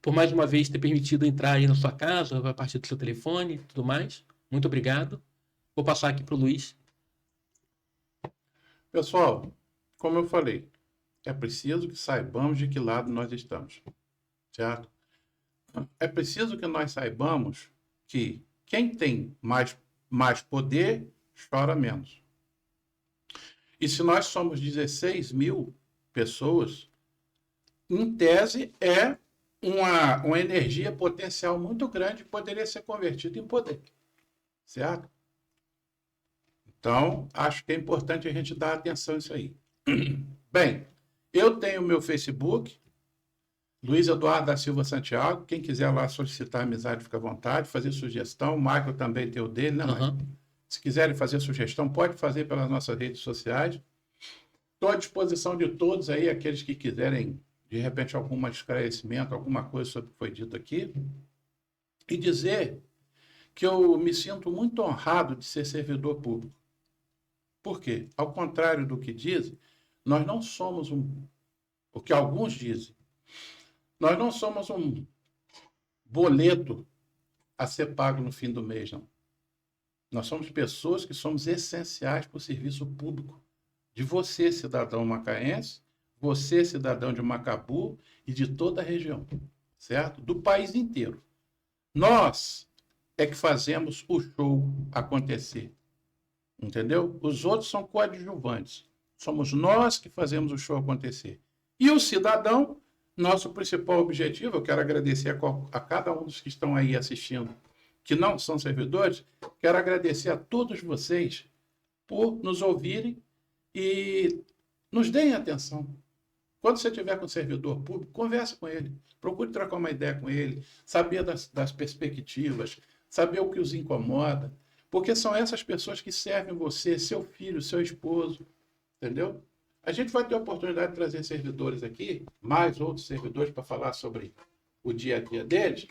por mais uma vez ter permitido entrar aí na sua casa, a partir do seu telefone e tudo mais. Muito obrigado. Vou passar aqui para o Luiz. Pessoal, como eu falei, é preciso que saibamos de que lado nós estamos, certo? É preciso que nós saibamos que quem tem mais poder chora menos. E se nós somos 16 mil pessoas, em tese é uma energia potencial muito grande que poderia ser convertida em poder, certo? Então, acho que é importante a gente dar atenção a isso aí. Bem, eu tenho meu Facebook, Luiz Eduardo da Silva Santiago, quem quiser lá solicitar amizade, fica à vontade, fazer sugestão. O Michael também tem o dele, né, Michael? Aham. Se quiserem fazer sugestão, pode fazer pelas nossas redes sociais. Estou à disposição de todos aí, aqueles que quiserem, de repente, algum esclarecimento, alguma coisa sobre o que foi dito aqui. E dizer que eu me sinto muito honrado de ser servidor público. Por quê? Ao contrário do que dizem, nós não somos o que alguns dizem. Nós não somos um boleto a ser pago no fim do mês, não. Nós somos pessoas que somos essenciais para o serviço público de você, cidadão macaense, você, cidadão de Macabu e de toda a região, certo? Do país inteiro. Nós é que fazemos o show acontecer, entendeu? Os outros são coadjuvantes. Somos nós que fazemos o show acontecer. E o cidadão, nosso principal objetivo, eu quero agradecer a cada um dos que estão aí assistindo, que não são servidores, quero agradecer a todos vocês por nos ouvirem e nos deem atenção. Quando você estiver com um servidor público, converse com ele, procure trocar uma ideia com ele, saber das perspectivas, saber o que os incomoda, porque são essas pessoas que servem você, seu filho, seu esposo, entendeu? A gente vai ter a oportunidade de trazer servidores aqui, mais outros servidores, para falar sobre o dia a dia deles,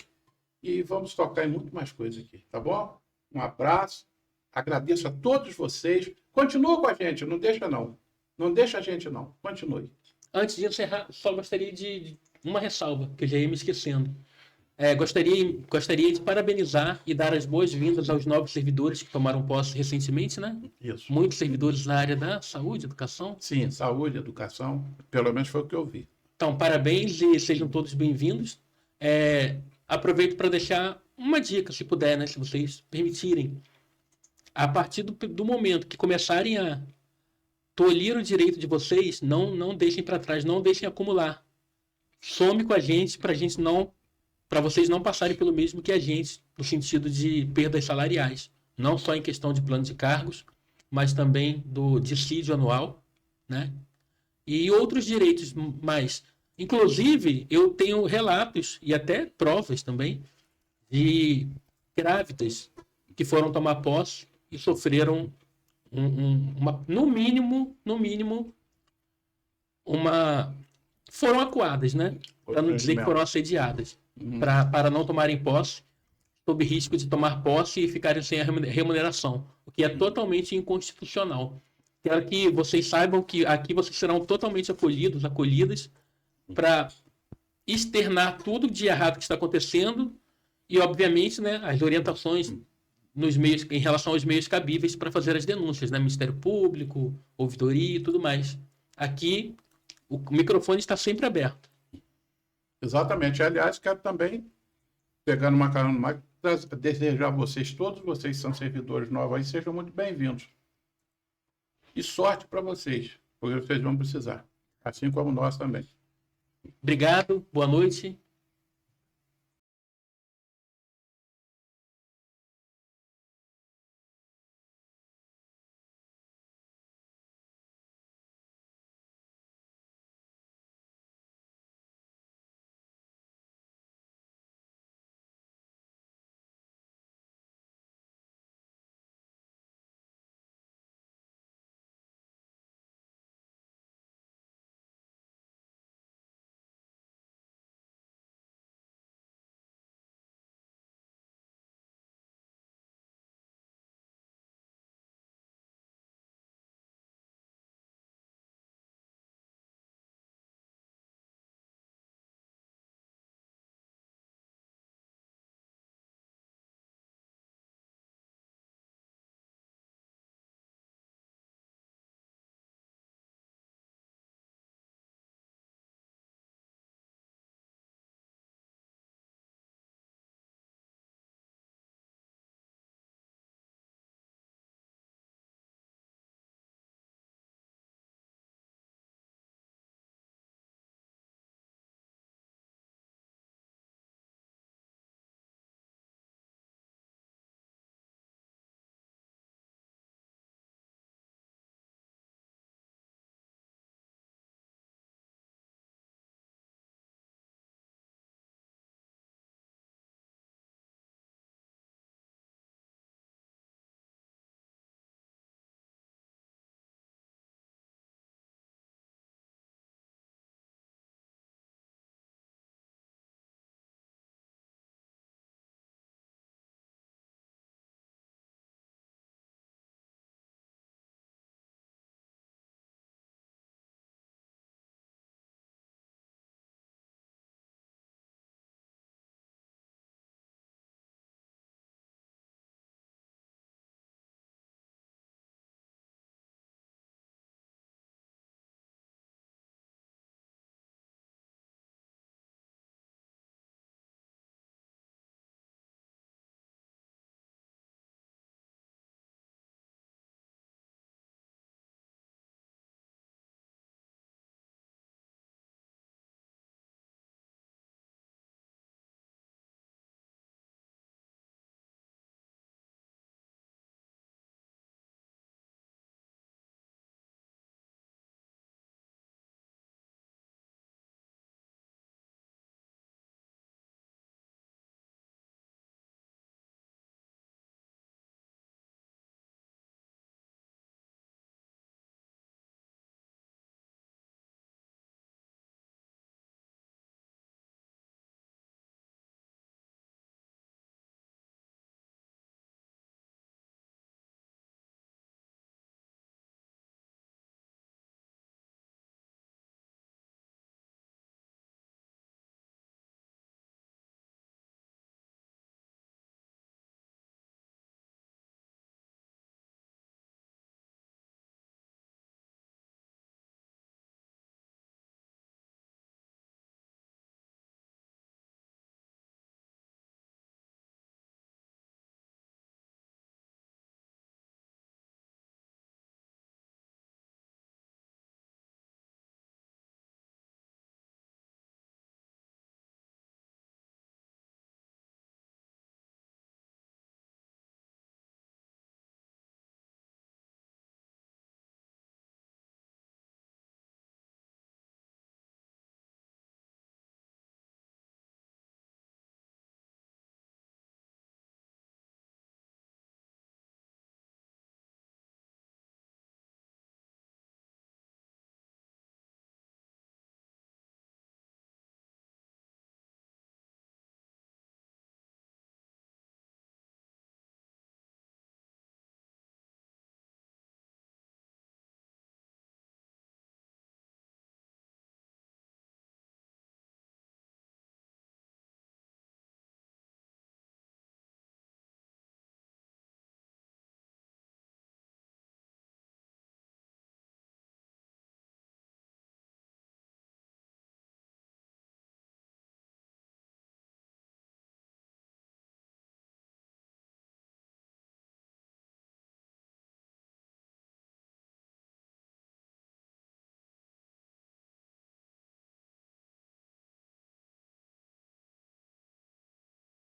e vamos tocar em muito mais coisas aqui, tá bom? Um abraço, agradeço a todos vocês. Continua com a gente, não deixa não. Não deixa a gente não, continue. Antes de encerrar, só gostaria de uma ressalva, que eu já ia me esquecendo. Gostaria de parabenizar e dar as boas-vindas aos novos servidores que tomaram posse recentemente, né? Isso. Muitos servidores na área da saúde, educação. Sim, saúde, educação, pelo menos foi o que eu vi. Então, parabéns e sejam todos bem-vindos. Aproveito para deixar uma dica, se puder, né? Se vocês permitirem. A partir do momento que começarem a tolir o direito de vocês, não deixem para trás, não deixem acumular. Some com a gente para vocês não passarem pelo mesmo que a gente, no sentido de perdas salariais. Não só em questão de plano de cargos, mas também do dissídio anual, né? E outros direitos mais. Inclusive, eu tenho relatos e até provas também de grávidas que foram tomar posse e sofreram no mínimo, foram acuadas, né? Para não dizer que foram assediadas, para não tomarem posse, sob risco de tomar posse e ficarem sem a remuneração, o que é totalmente inconstitucional. Quero que vocês saibam que aqui vocês serão totalmente acolhidas, para externar tudo de errado que está acontecendo e, obviamente, né, as orientações em relação aos meios cabíveis para fazer as denúncias, né? Ministério Público, ouvidoria e tudo mais. Aqui, o microfone está sempre aberto. Exatamente. Aliás, quero também, pegando uma carona no Mike, desejar a vocês, todos vocês que são servidores novos aí, sejam muito bem-vindos. E sorte para vocês, porque vocês vão precisar. Assim como nós também. Obrigado, boa noite